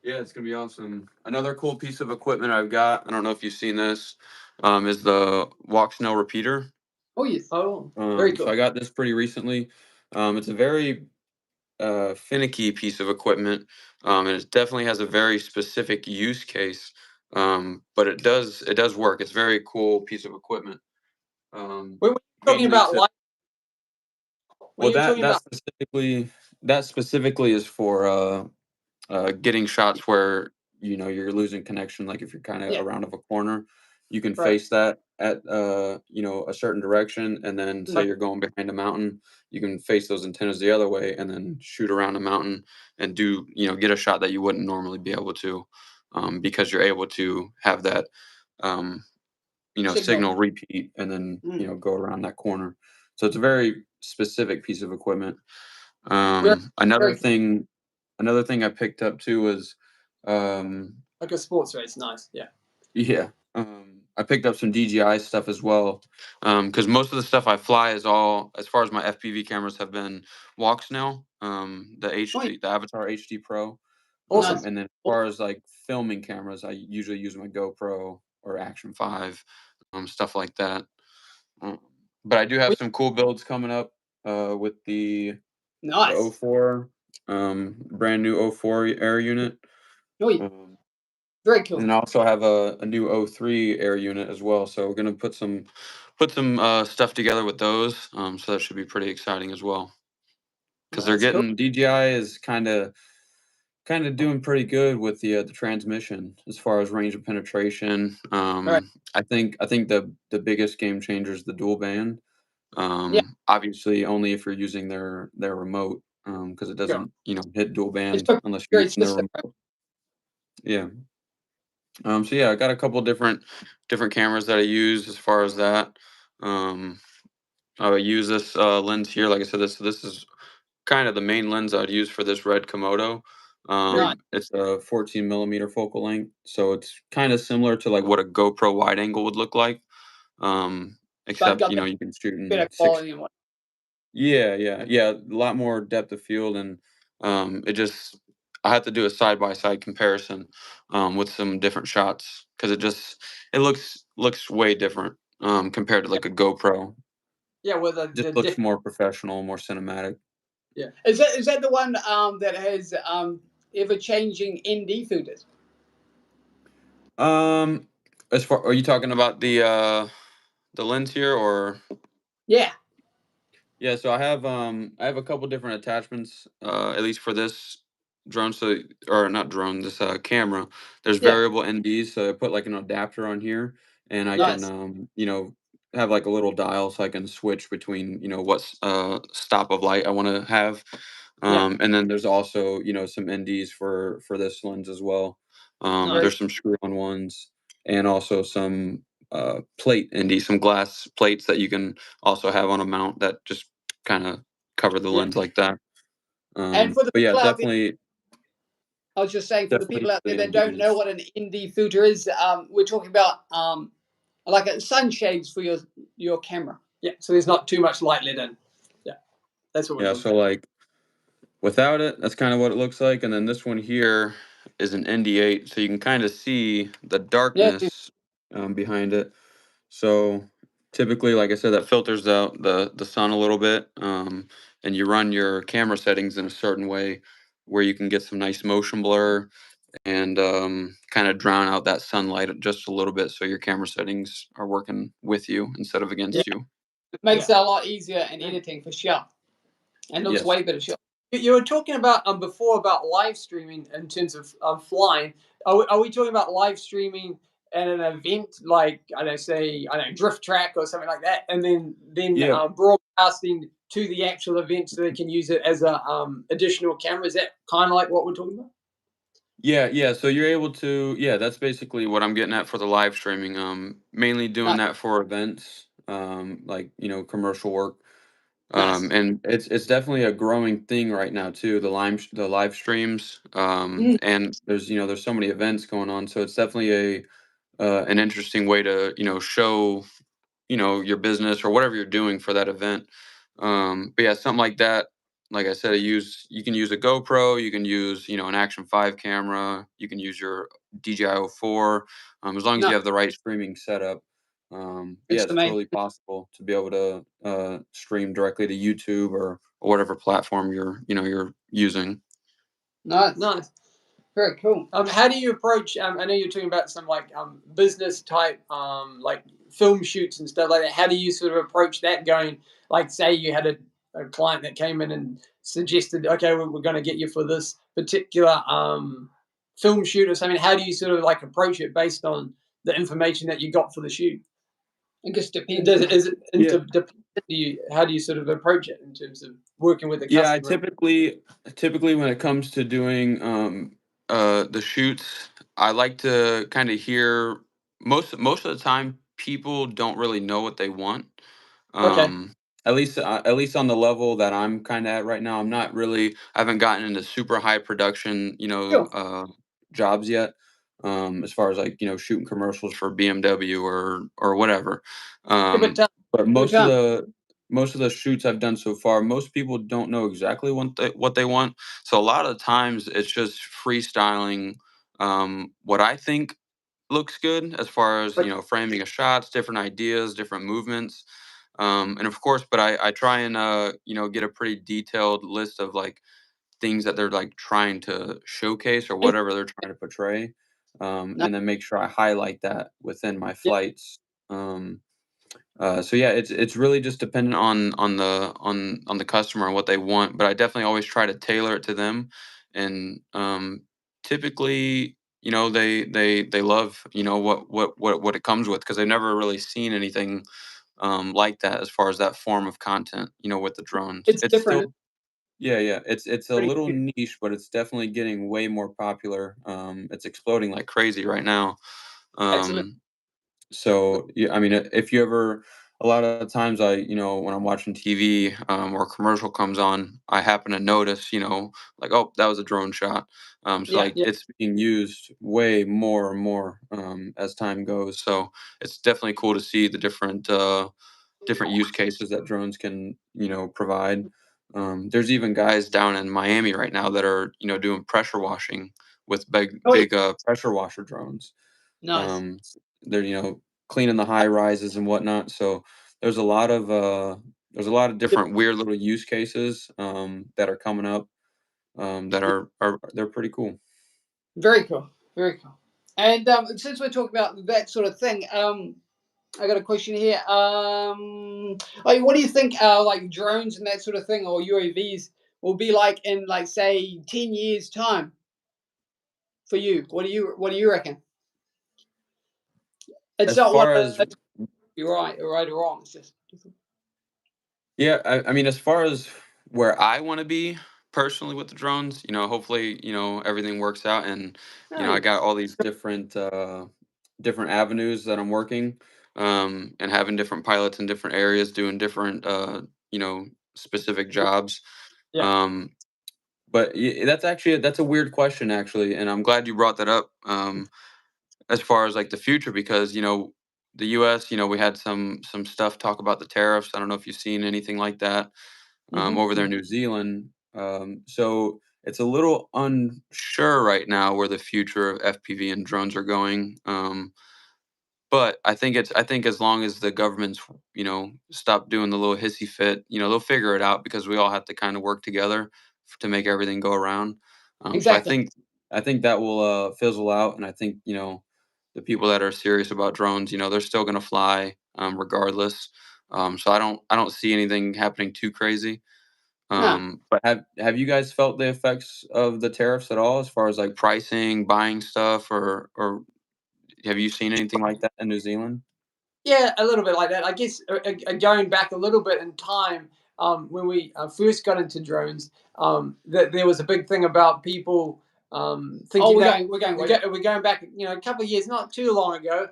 Yeah, it's gonna be awesome. Another cool piece of equipment I've got, I don't know if you've seen this, is the walk snell repeater. Oh yes. Oh, very cool. So I got this pretty recently. It's a very finicky piece of equipment, and it definitely has a very specific use case. But it does work. It's a very cool piece of equipment. When we're talking Mainly about to, live, when well, you're talking about that specifically is for getting shots where you're losing connection. Like if you're kind of yeah, around of a corner, you can right. face that at a certain direction, and then say Like, you're going behind a mountain, you can face those antennas the other way, and then shoot around a mountain and do get a shot that you wouldn't normally be able to, because you're able to have that um, signal repeat and then go around that corner. So it's a very specific piece of equipment. very, Another very cool. thing I picked up too was Like a sports race. Nice. Yeah. yeah, I picked up some DJI stuff as well, because most of the stuff I fly is all, as far as my FPV cameras have been, walk snail, Oh, the Avatar HD Pro, awesome. and then as far as like filming cameras, I usually use my GoPro or Action 5, stuff like that. Um, but I do have some cool builds coming up with the Nice. 04, brand new 04 air unit. Oh, yeah. Um, Very cool. and I also have a new 03 air unit as well. So we're gonna put some stuff together with those. So that should be pretty exciting as well. Because they're That's cool. getting DJI is kind of doing pretty good with the transmission as far as range of penetration. Right. I think the biggest game changer is the dual band. Yeah. Obviously, only if you're using their remote, because it Sure. doesn't hit dual It's band unless you're very using their specific. remote. Yeah. So yeah, I got a couple different cameras that I use as far as that. Um, I use this lens here. Like I said, this is kind of the main lens I'd use for this red Komodo. Right. It's a 14 millimeter focal length, so it's kind of similar to like what a GoPro wide angle would look like. But Except got that you can shoot better in six. quality and what. Yeah, yeah, yeah. A lot more depth of field, and it just I had to do a side by side comparison with some different shots because it looks way different compared to Yeah. like a GoPro. Yeah. With Just the looks different. more professional, more cinematic. Yeah. Is that the one that has ever changing ND filters? Um, as far are you talking about the lens here or? Yeah. Yeah, so I have a couple different attachments, at least for this drone, so or not drone, this camera. There's Yeah. variable NDs, so I put like an adapter on here, and I can Nice. have like a little dial, so I can switch between what stop of light I want to have. Yeah. And then there's also some NDs for this lens as well. Nice. There's some screw-on ones, and also some plate ND, some glass plates that you can also have on a mount that just kind of cover the Yeah. lens like that. And for the But yeah, people out there, definitely I was just saying for the people out for there the that don't know NDs. what an ND filter is, we're talking about like a sunshades for your camera. Yeah. So there's not too much light let in. Yeah. That's what we're Yeah, talking so about. like without it, that's kind of what it looks like. And then this one here is an ND8, so you can kind of see the Yeah. Dude. darkness behind it. So typically, like I said, that filters out the sun a little bit, and you run your camera settings in a certain way where you can get some nice motion blur and kind of drown out that sunlight just a little bit, so your camera settings are working with you instead of Yeah. against you. It makes it a lot easier in editing for sure, and looks Yes. way better. Sure. You were talking about before about live streaming in terms of flying. Are we talking about live streaming at an event like I don't say I don't know drift track or something like that, and then Yeah. broadcasting to the actual event so they can use it as a additional camera. Is that kind of like what we're talking about? Yeah. So you're able to, yeah, that's basically what I'm getting at for the live streaming. Mainly doing Nice, that for events, like, commercial work. nice. And it's definitely a growing thing right now too. The live streams, Mm, and there's so many events going on, so it's definitely an interesting way to show your business or whatever you're doing for that event. But yeah, something like that. Like I said, you can use a GoPro, you can use an Action 5 camera, you can use your DJI-04, as long as no, you have the right streaming setup. But yeah, it's it's amazing. totally possible to be able to stream directly to YouTube or whatever platform you're using. Nice, nice. Very cool. How do you approach? I know you're talking about some like business type like film shoots and stuff like that. How do you sort of approach that? Going like, say you had a client that came in and suggested, okay, we're going to get you for this particular film shoot or something. How do you sort of like approach it based on the information that you got for the shoot? I guess depends. Does it is it Yeah. how do you sort of approach it in terms of working with the Yeah, I customer? typically when it comes to doing the shoots, I like to kind of hear most of the time people don't really know what they want. Okay, Um at least on the level that I'm kind of at right now. I haven't gotten into super high production, cool. jobs yet. As far as like, shooting commercials for BMW or whatever. Give it time. But Give it time. most of the shoots I've done so far, most people don't know exactly what they want. So a lot of the times it's just freestyling what I think looks good as far as framing of shots, different ideas, different movements, and of course. But I try and get a pretty detailed list of like things that they're like trying to showcase or whatever they're trying to portray, No, and then make sure I highlight that within my yeah, flights. So yeah, it's really just dependent on the customer and what they want, but I definitely always try to tailor it to them, and typically, they love what it comes with because they've never really seen anything like that as far as that form of content, with the drones. it's It's different. still, yeah, it's a Pretty little cute. niche, but it's definitely getting way more popular. It's exploding like crazy right now. Absolutely. Um, so yeah, I mean, if you ever, a lot of times when I'm watching TV or a commercial comes on, I happen to notice, like, oh, that was a drone shot. So Yeah, like yeah. it's being used way more and more as time goes. So it's definitely cool to see the different use cases that drones can provide. There's even guys down in Miami right now that are doing pressure washing with big Oh, yeah. big pressure washer drones. Nice. um, they're cleaning the high rises and whatnot. So there's a lot of different weird little use cases that are coming up that are they're pretty cool. Very cool. Very cool. And since we're talking about that sort of thing, I got a question here. Like, what do you think, like drones and that sort of thing, or UAVs, will be like in, like, say, 10 years' time for you? What do you reckon? It's As not one far of as those, you're right or wrong. It's just Yeah, I mean, as far as where I want to be personally with the drones, hopefully, everything works out, and oh, I yeah. got all these different avenues that I'm working, and having different pilots in different areas doing different, specific jobs. Yeah. Um, but that's a weird question actually, and I'm glad you brought that up. As far as like the future, because the U.S., we had some stuff talk about the tariffs. I don't know if you've seen anything like that over there in Mm-hmm. New Zealand. So it's a little unsure right now where the future of FPV and drones are going. But I think as long as the governments, stop doing the little hissy fit, they'll figure it out because we all have to kind of work together to make everything go around. So I exactly. think I think that will fizzle out, and I think the people that are serious about drones, they're still going to fly regardless. So I don't see anything happening too crazy. No. But have you guys felt the effects of the tariffs at all, as far as like pricing, buying stuff, or have you seen anything like that in New Zealand? Yeah, a little bit like that. I guess going back a little bit in time, when we first got into drones, that there was a big thing about people thinking that we're going we're going back, a couple of years, not too long ago.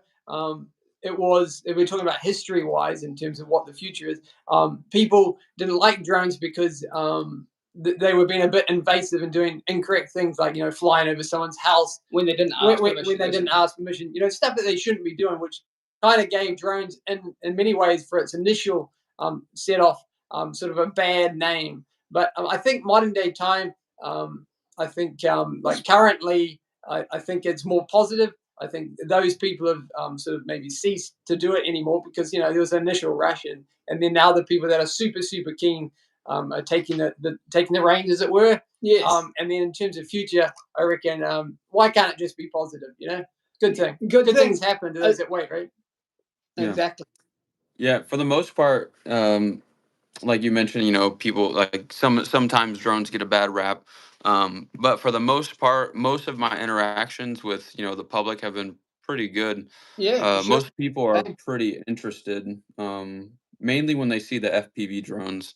If we're talking about history wise in terms of what the future is, people didn't like drones because they were being a bit invasive and doing incorrect things, like flying over someone's house when they didn't ask when permission. they didn't ask permission. Stuff that they shouldn't be doing, which kind of gave drones in many ways for its initial set off sort of a bad name. But I think modern day time, I think like currently, I think it's more positive. I think those people have sort of maybe ceased to do it anymore because there was an initial rush, and then now the people that are super keen are taking the reins, as it were. Yes. And then in terms of future, I reckon why can't it just be positive? Good thing. Good things happen to those that wait, right? Yeah. Exactly. Yeah, for the most part, like you mentioned, people like sometimes drones get a bad rap. But for the most part, most of my interactions with the public have been pretty good. Yeah, sure. Most people are pretty interested, mainly when they see the FPV drones.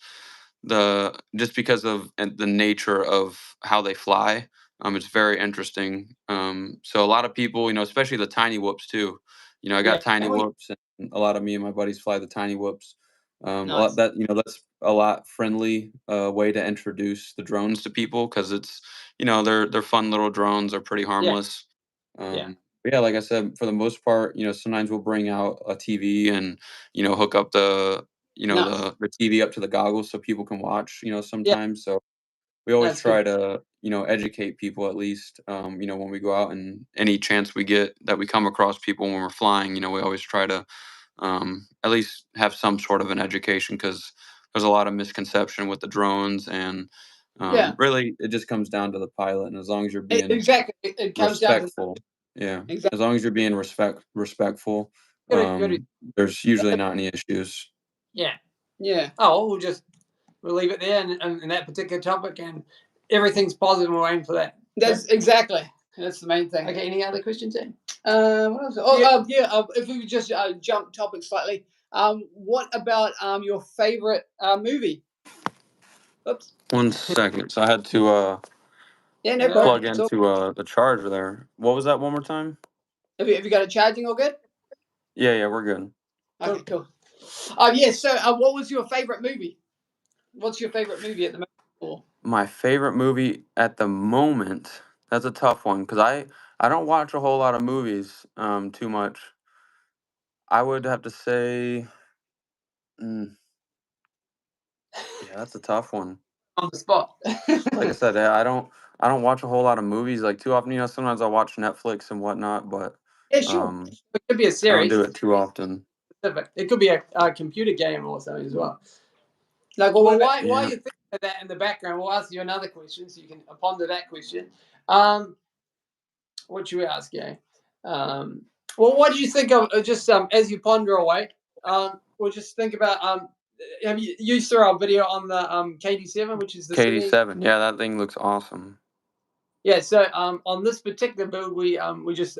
Just because of the nature of how they fly, it's very interesting. So a lot of people, especially the tiny whoops too. I got tiny whoops, and a lot of me and my buddies fly the tiny whoops. A lot that's a lot friendly way to introduce the drones to people because it's they're fun little drones. They're pretty harmless. But yeah, like I said, for the most part, sometimes we'll bring out a TV and hook up the the TV up to the goggles so people can watch. Sometimes so we always try to educate people at least when we go out, and any chance we get that we come across people when we're flying, we always try to at least have some sort of an education because there's a lot of misconception with the drones, and really it just comes down to the pilot, and as long as you're being exactly, it comes respectful, down to as long as you're being respectful, there's usually not any issues. Oh, we'll leave it there in that particular topic, and everything's positive, and we're aiming for that. That's exactly. That's the main thing. Okay, any other questions, Ed? What else? Oh, if we could just jump topic slightly. What about your favorite movie? Oops. 1 second. So I had to no plug problem. into the charger there. What was that one more time? Have you got it charging all good? Yeah, we're good. Okay, cool. So what was your favorite movie? What's your favorite movie at the moment? My favorite movie at the moment, that's a tough one because I don't watch a whole lot of movies too much. I would have to say, yeah, that's a tough one. On the spot. Like I said, I don't watch a whole lot of movies like too often. Sometimes I watch Netflix and whatnot, but sure. It could be a series. I don't do it too often. It could be a computer game or something as well. Like, well, while you think of that in the background, we'll ask you another question so you can ponder that question. What should we ask you? Well, what do you think of just as you ponder away? We'll just think about have you saw our video on the KD7, which is the KD7? Yeah, that thing looks awesome. Yeah, so on this particular build, we just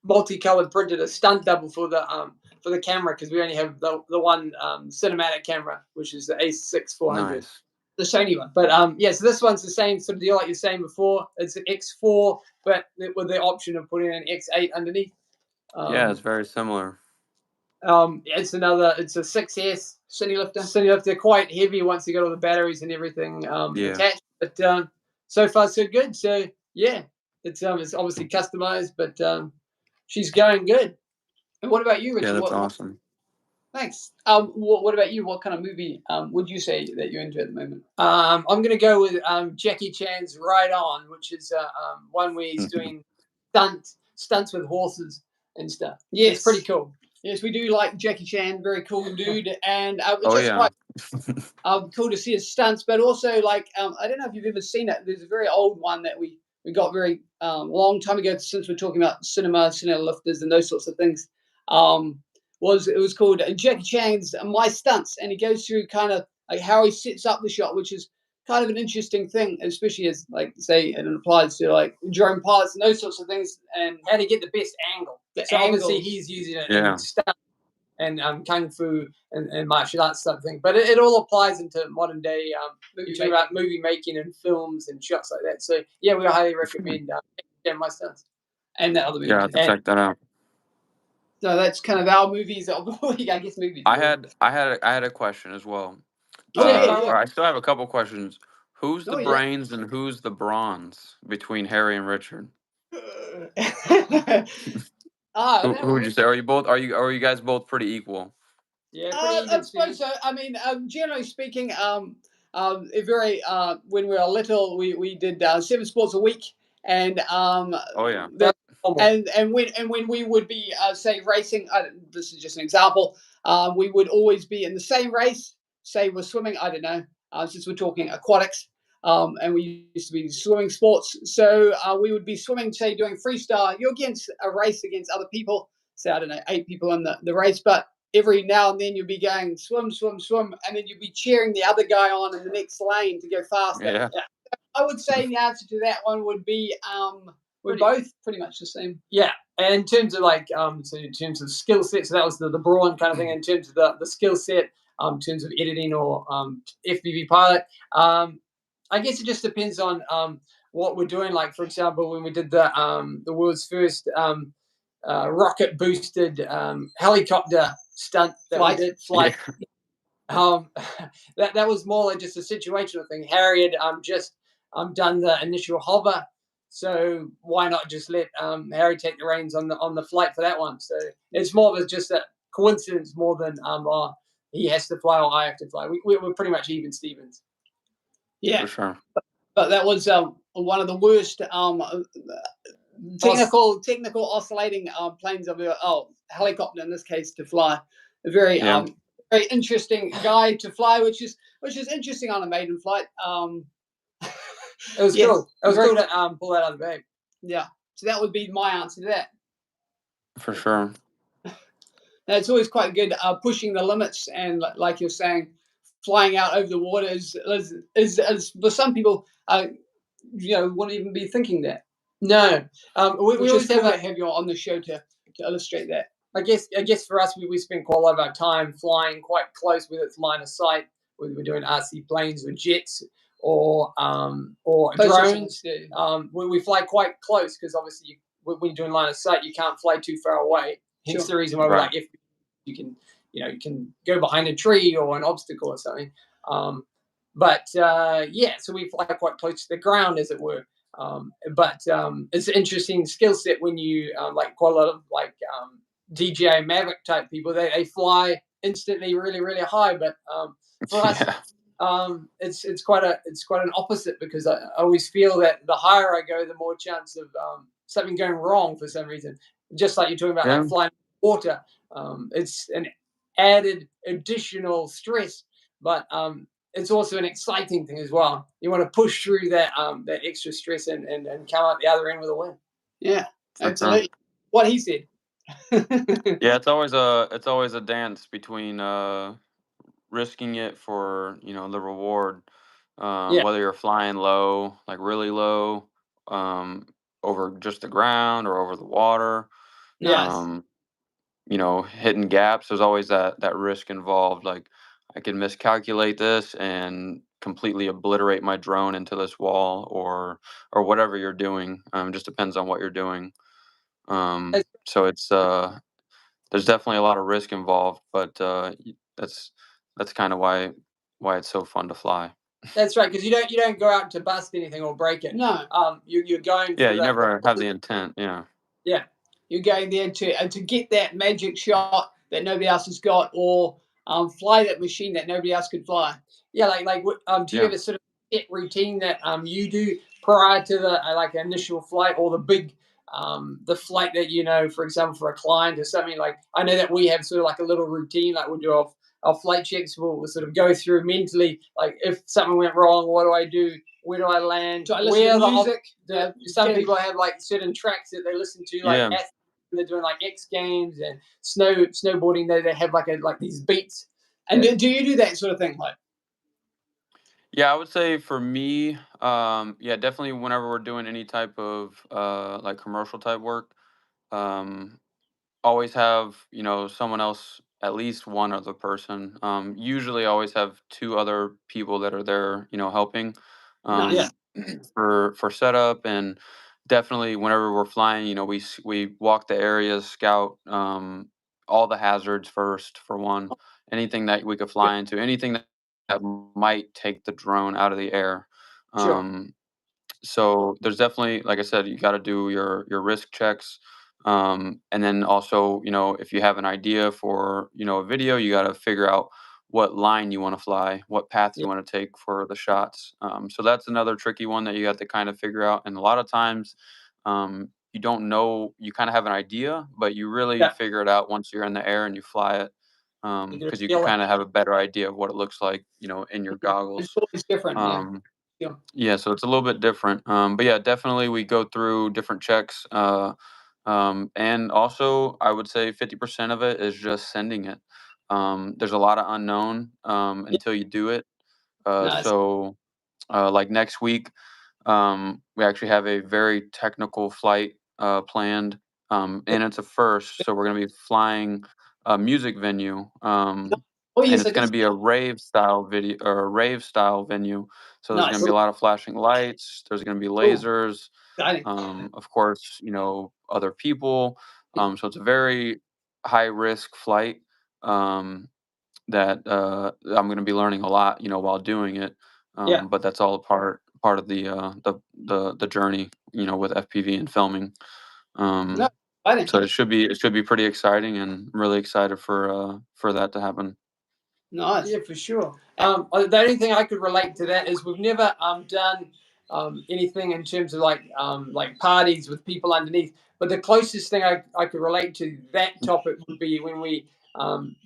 multicolored printed a stunt double for the camera because we only have the one cinematic camera, which is the A6400. Nice. The Sony one. But so this one's the same sort of deal like you're saying before. It's an X4, but with the option of putting an X8 underneath. Yeah, it's very similar. It's a 6S Cine lifter, quite heavy once you got all the batteries and everything attached. But so far so good. So yeah, it's obviously customized, but she's going good. And what about you, Richard? Yeah, that's awesome. Thanks. What about you? What kind of movie would you say that you're into at the moment? I'm going to go with Jackie Chan's Ride On, which is one where he's doing stunts with horses and stuff. Yes, it's pretty cool. Yes, we do like Jackie Chan. Very cool dude, and it's quite cool to see his stunts. But also, like, I don't know if you've ever seen it. There's a very old one that we got very long time ago. Since we're talking about cinema lifters, and those sorts of things. It was called Jackie Chan's My Stunts, and he goes through kind of like how he sets up the shot, which is kind of an interesting thing, especially as like say it applies to like drone pilots and those sorts of things, and how to get the best angle. So obviously angles. he's using it Yeah. in stunt and kung fu and martial arts type thing. But it all applies into modern day. You're talking about movie making and films and shots like that. So yeah, we highly recommend my stunts and the other movies. Yeah, I have to check that out. So that's kind of our movies of the week, I guess. Movies. I had a question as well. Oh, yeah. Or I still have a couple questions. Who's the Oh, yeah. brains and who's the bronze between Harry and Richard? Who would you say? Are you guys both pretty equal? Yeah, I suppose so. I mean, generally speaking, very when we were little, we did 7 sports a week, and Oh yeah. and when we would be say racing, this is just an example. We would always be in the same race. Say we're swimming. I don't know. Since we're talking aquatics, and we used to be swimming sports, so we would be swimming. Say doing freestyle. You're against a race against other people. Say I don't know 8 people in the race, but every now and then you'll be going swim, swim, swim, and then you'll be cheering the other guy on in the next lane to go faster. Yeah. I would say the answer to that one would be we're both pretty much the same. Yeah, and in terms of like so in terms of skill set, so that was the brawn kind of thing. In terms of the skill set, in terms of editing or FPV pilot, I guess it just depends on what we're doing. Like for example, when we did the world's first rocket boosted helicopter stunt that we did flight. Yeah. That was more like just a situational thing. Harry had just done the initial hover, so why not just let Harry take the reins on the flight for that one? So it's more of just a coincidence more than he has to fly or I have to fly. We're pretty much even Stevens. Yeah, for sure. But that was one of the worst technical oscillating planes of the helicopter in this case to fly. A very very interesting guy to fly, which is interesting on a maiden flight. It was cool. It was cool to pull that out of the bag. Yeah. So that would be my answer to that. For sure. Now, it's always quite good pushing the limits and like you're saying, flying out over the water is for some people wouldn't even be thinking that. No, we always have you on the show to illustrate that. I guess for us, we spend quite a lot of our time flying quite close with its line of sight, whether we're doing RC planes or jets or drones. We fly quite close because obviously when you're doing line of sight, you can't fly too far away. Hence the reason why we're like, if you can go behind a tree or an obstacle or something. So we fly quite close to the ground, as it were. It's an interesting skill set when you like quite a lot of like DJI Mavic type people. They fly instantly really, really high, but for us, it's quite an opposite because I always feel that the higher I go, the more chance of something going wrong for some reason. Just like you're talking about like flying water, it's an added additional stress, but it's also an exciting thing as well. You want to push through that extra stress and come out the other end with a win. Yeah, absolutely. What he said. Yeah, it's always a dance between risking it for the reward, whether you're flying low, like really low, over just the ground or over the water. Yes. Hitting gaps. There's always that risk involved. Like I can miscalculate this and completely obliterate my drone into this wall or whatever you're doing. Just depends on what you're doing. So it's there's definitely a lot of risk involved, but that's kind of why it's so fun to fly. That's right, because you don't go out to bust anything or break it. No. You're going. Yeah, you never have the intent. Yeah. Yeah. You're going there to get that magic shot that nobody else has got, or fly that machine that nobody else could fly. Yeah, do you have a sort of set routine that you do prior to the initial flight or the big the flight that for example for a client or something? Like I know that we have sort of like a little routine, like we'll do our flight checks. We'll sort of go through mentally, like if something went wrong, what do I do? Where do I land? Do I listen to music? Some people have like certain tracks that they listen to, like they're doing like X Games and snowboarding. They have like these beats. And do you do that sort of thing, like? Yeah, I would say for me, definitely whenever we're doing any type of like commercial type work, always have, someone else, at least one other person. Usually always have two other people that are there, helping Nice. um, for setup. And definitely whenever we're flying, we walk the areas, scout all the hazards first for one, anything that we could Good. fly into, anything that might take the drone out of the air. Sure. Um, so there's definitely, like I said, you got to do your risk checks, and then also, if you have an idea for a video, you got to figure out what line you want to fly, what path Yeah. you want to take for the shots. So that's another tricky one that you have to kind of figure out. And a lot of times, you don't know, you kind of have an idea, but you really Yeah. figure it out once you're in the air and you fly it, You can because you can feel it. kind of have a better idea of what it looks like, in your Yeah. It's goggles. always different. Yeah. Um, Yeah. yeah, so it's a little bit different. But yeah, definitely we go through different checks. And also, I would say 50% of it is just sending it. There's a lot of unknown Yeah. until you do it. Uh, Nice. so, like next week, we actually have a very technical flight planned, and it's a first. So we're going to be flying a music venue, Oh and yes, it's I going did. to be a rave style video or a rave style venue. So there's going Nice. to be a lot of flashing lights. There's going to be Oh, lasers. exciting. Of course, other people. So it's a very high risk flight. Um, that I'm going to be learning a lot, while doing it. Yeah. But that's all a part of the journey, with FPV and filming. No, Um, exciting. so it should be pretty exciting, and really excited for that to happen. Nice. Yeah, for sure. The only thing I could relate to that is we've never done anything in terms of like parties with people underneath. But the closest thing I could relate to that topic would be when we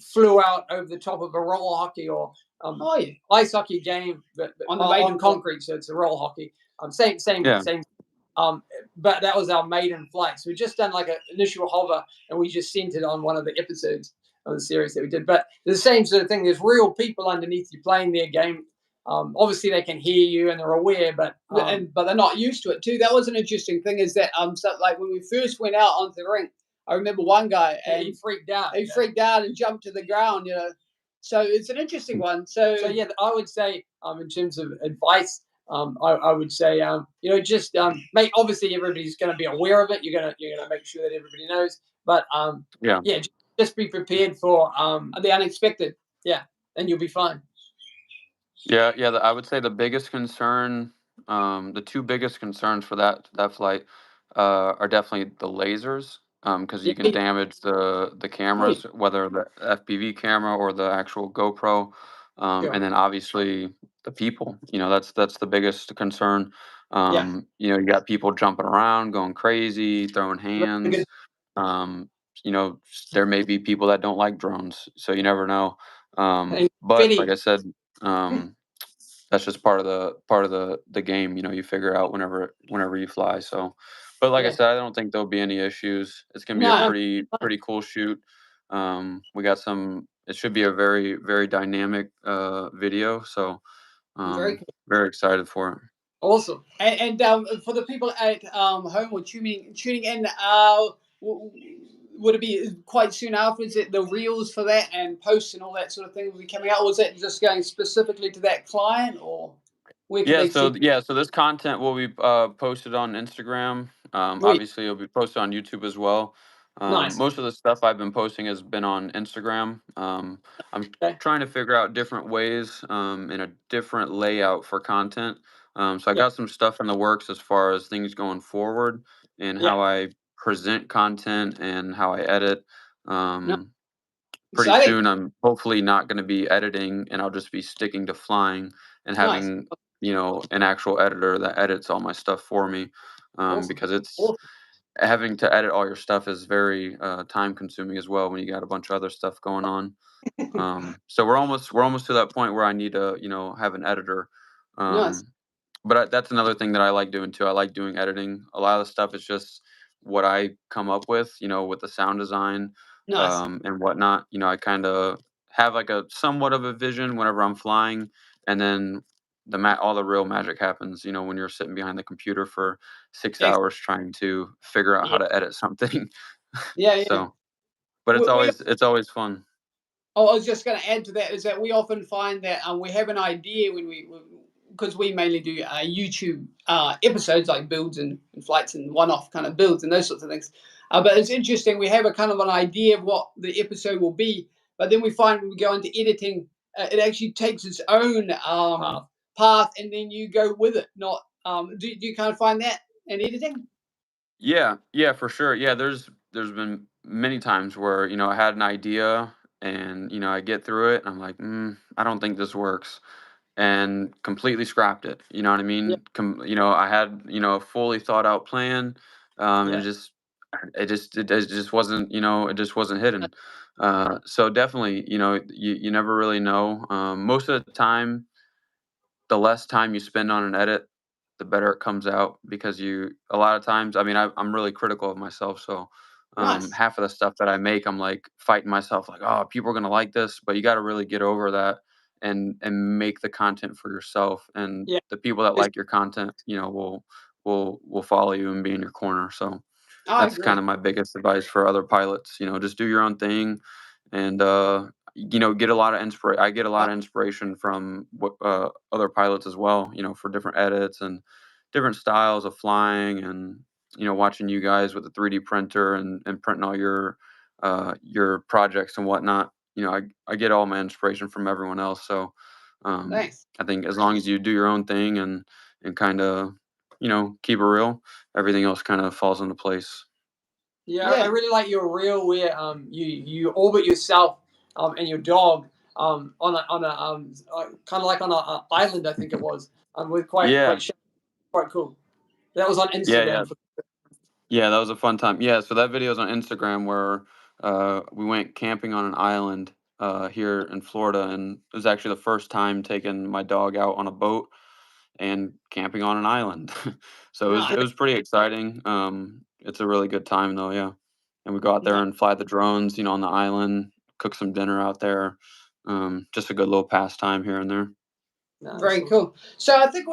flew out over the top of a roller hockey or Oh yeah. ice hockey game, but On the on maiden flight. concrete, so it's a roller hockey. Same, same, Yeah, same. But that was our maiden flight. So we just done like an initial hover, and we just sent it on one of the episodes of the series that we did. But the same sort of thing. There's real people underneath you playing their game. Obviously, they can hear you and they're aware, but But they're not used to it too. That was an interesting thing. Is that so like when we first went out onto the rink, I remember one guy and he freaked out. he freaked out and jumped to the ground. So it's an interesting one. So So yeah, I would say in terms of advice, I would say just make obviously everybody's going to be aware of it. You're gonna make sure that everybody knows, but yeah. yeah, just be prepared for the unexpected. yeah, and you'll be fine. Yeah, yeah. I would say the biggest concern, the two biggest concerns for that flight, are definitely the lasers, because you can Yeah. damage the Oh yeah. cameras, whether the FPV camera or the actual GoPro, Sure. and then obviously the people. That's the biggest concern. Yeah. You got people jumping around, going crazy, throwing Really good. hands. Um, there may be people that don't like drones, so you never know. And But like Fitty. I said, that's just part of the game. You figure out whenever you fly. So, but like I Yeah. said, I don't think there'll be any issues. It's gonna be a No, pretty cool shoot. We got some. It should be a very very dynamic video. So, very cool. very excited for it. Awesome. And for the people at home or tuning in, would it be quite soon after? Is it the reels for that and posts and all that sort of thing will be coming out? Or is that just going specifically to that client, or where can Yeah, they see? so this content will be posted on Instagram. Sweet, Obviously, it'll be posted on YouTube as well. nice. Most of the stuff I've been posting has been on Instagram. I'm Okay, trying to figure out different ways, and a different layout for content. So I yeah, got some stuff in the works as far as things going forward and yeah, how I present content and how I edit. no, Um, Pretty exciting, soon I'm hopefully not going to be editing, and I'll just be sticking to flying and nice, having, an actual editor that edits all my stuff for me, awesome, because it's awesome. having to edit all your stuff is very time consuming as well when you got a bunch of other stuff going on. So we're almost to that point where I need to, have an editor. Nice, um, but that's another thing that I like doing too. I like doing editing. A lot of the stuff is just what I come up with, with the sound design, nice, and whatnot. I kind of have like a somewhat of a vision whenever I'm flying, and then all the real magic happens. When you're sitting behind the computer for six Ex- hours trying to figure out how yeah, to edit something. yeah, yeah. So but we, we it's always fun. Oh, I was just going to add to that is that we often find that we have an idea when because we mainly do YouTube episodes like builds and flights and one-off kind of builds and those sorts of things. But it's interesting. We have a kind of an idea of what the episode will be, but then we find when we go into editing, it actually takes its own path, and then you go with it. Not do you kind of find that in editing? Yeah, for sure. Yeah, there's been many times where, you know, I had an idea and, you know, I get through it and I'm like, I don't think this works, and completely scrapped it. You know what I Yeah, mean? You know, I had, you know, a fully thought out plan, and yeah, it just wasn't, you know, it just wasn't hidden. So definitely, you know, you never really know. Most of the time, the less time you spend on an edit, the better it comes out, because you a lot of times, I mean, I'm really critical of myself, so nice. half of the stuff that I make, I'm like fighting myself, like, oh, people are gonna like this, but you got to really get over that and make the content for yourself, and Yeah, the people that it's, like your content, you know, will follow you and be in your corner. So I that's kind agree. of my biggest advice for other pilots. You know, just do your own thing, and you know, get a lot of inspiration. I get a lot of inspiration from other pilots as well. You know, for different edits and different styles of flying, and you know, watching you guys with the 3D printer and printing all your projects and whatnot. You know, I get all my inspiration from everyone else. So Thanks. I think as long as you do your own thing and kind of, you know, keep it real, everything else kind of falls into place. Yeah, I Yeah, really like your reel where you orbit yourself and your dog on a kind of like on a island, I think it was, with Yeah, quite cool. That was on yeah. Instagram. Yeah, that was a fun time. Yeah, so that video is on Instagram where we went camping on an island here in Florida, and it was actually the first time taking my dog out on a boat and camping on an island. So no, it was pretty exciting. It's a really good time though, yeah. And we go out there no, and fly the drones, you know, on the island, cook some dinner out there. Just a good little pastime here and there. No, very cool. So I think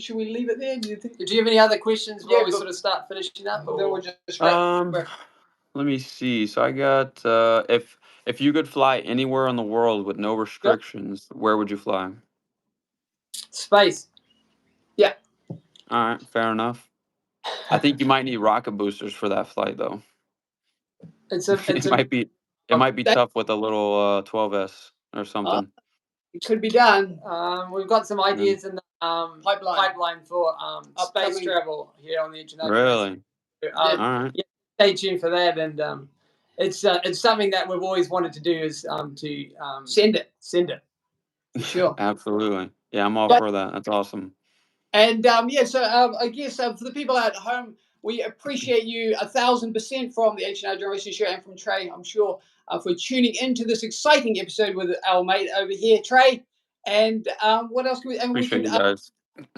should we leave it there? Do you think? Do you have any other questions Yeah, while we but sort of start finishing up? then Or? we'll just wrap. Um, Let me see. So I got if you could fly anywhere in the world with no Yep. restrictions, where would you fly? Space. Yeah. All right, fair enough. I think you might need rocket boosters for that flight though. It's It a might be it might be That, tough with a little 12S or something. it could be done. we've got some Mm, ideas in the pipeline for space Upcoming. travel here on the International. really? Yeah. All right. Yeah, stay tuned for that, and it's something that we've always wanted to do is to Send it. send it. Sure. Absolutely. Yeah, I'm all But for that. That's awesome. and yeah, so I guess for the people at home, we appreciate you 1,000% from the HNR Generation Show and from Trey, I'm sure, for tuning into this exciting episode with our mate over here, Trey. And what else can we? And we Appreciate can. you guys.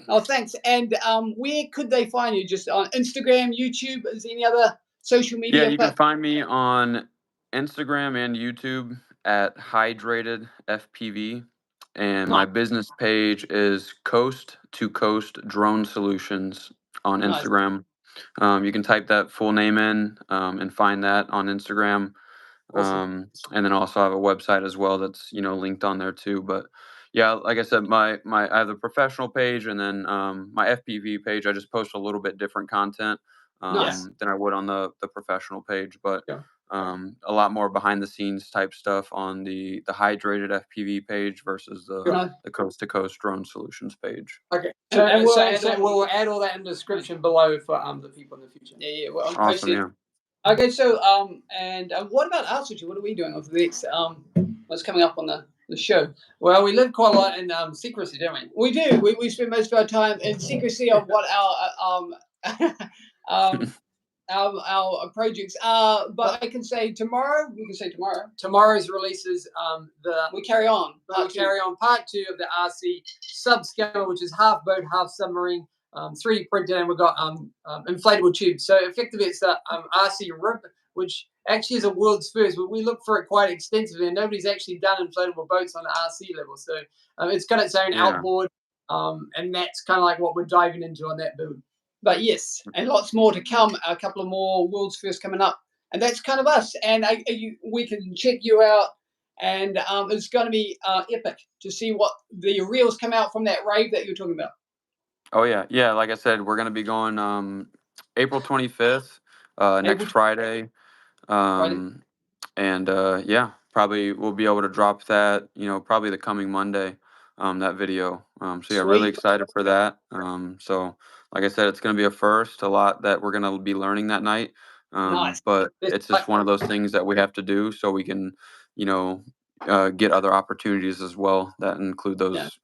Oh, thanks. And where could they find you? Just on Instagram, YouTube? Is there any other social Yeah, media you can platform? find me on Instagram and YouTube at HydratedFPV. And my Nice, business page is Coast to Coast Drone Solutions on nice, Instagram. You can type that full name in and find that on Instagram. awesome. And then also I have a website as well that's, you know, linked on there too. But yeah, like I said, my I have the professional page, and then my FPV page. I just post a little bit different content Nice. than I would on the professional page, but Yeah. a lot more behind the scenes type stuff on the hydrated FPV page versus No, the coast to coast drone solutions page. Okay, and we'll add all that in the description below for the people in the future. yeah, yeah. Well, I'm Awesome, posting. yeah. Okay, so and what about us, Richard? What are we doing over the next what's coming up on the show? Well, we live quite a lot in secrecy, don't we? We do. We spend most of our time in secrecy of what um our projects are. But I can say tomorrow. We can say tomorrow. Tomorrow's release is We carry on. we carry on part 2 of the RC subscale, which is half boat, half submarine, 3D printed, and we've got inflatable tubes. So effectively, it's the RC rib, which actually is a world's first. But we look for it quite extensively, and nobody's actually done inflatable boats on the RC level. So it's got its own Yeah. outboard, and that's kind of like what we're diving into on that build. But yes, and lots more to come. A couple of more world's first coming up that's kind of us. And we can check you out, and it's going to be epic to see what the reels come out from that rave that you're talking about. Oh yeah. Like I said, we're gonna be going April 25th, next Friday. And yeah, probably we'll be able to drop that, probably the coming Monday, that video. So yeah, really excited for that. So like I said, it's going to be a first, a lot that we're going to be learning that night. Nice. But it's just one of those things that we have to do so we can, get other opportunities as well that include those,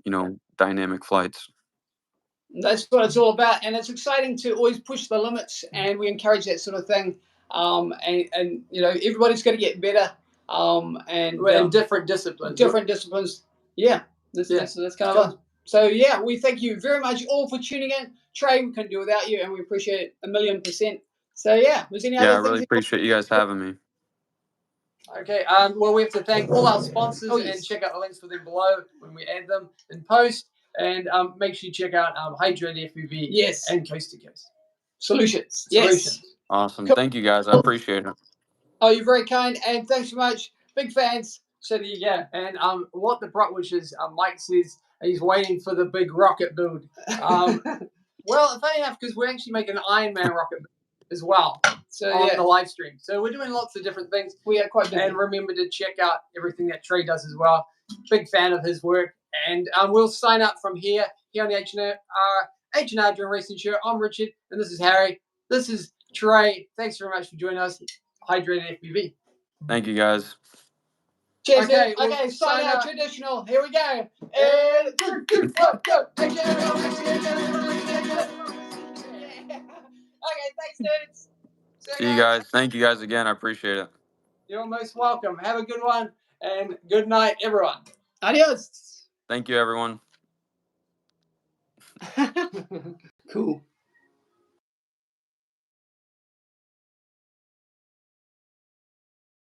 dynamic flights. That's what it's all about, and it's exciting to always push the limits, and we encourage that sort of thing. And everybody's got to get better. In different disciplines. Different disciplines. Yeah, that's kind of us. So yeah, we thank you very much all for tuning in. Trey, we couldn't do without you, and we appreciate it 1,000,000%. So yeah, was any other I really appreciate you guys having me. Okay, well, we have to thank all our sponsors and check out the links for them below when we add them in post. And make sure you check out HydratedFPV. Yes. And Coast to Coast Solutions. Yes. Awesome. Cool. Thank you guys. I appreciate it. Oh, you're very kind, and thanks so much. Big fans. So there you go. And what the which is Mike says he's waiting for the big rocket build. Well, funny enough, because we're actually making an Iron Man rocket build as well. So on the live stream. So we're doing lots of different things. We are quite busy. And remember to check out everything that Trey does as well. Big fan of his work. And we'll sign up from here on the H&R Drone Racing Show. I'm Richard, and this is Harry. This is Trey. Thanks very much for joining us. HydratedFPV. Thank you, guys. Cheers. Okay, sign out traditional. Here we go. And 3, 2, 1, go. Okay, thanks, dudes. See you guys. Thank you guys again. I appreciate it. You're most welcome. Have a good one, and good night, everyone. Adios. Thank you, everyone. Cool.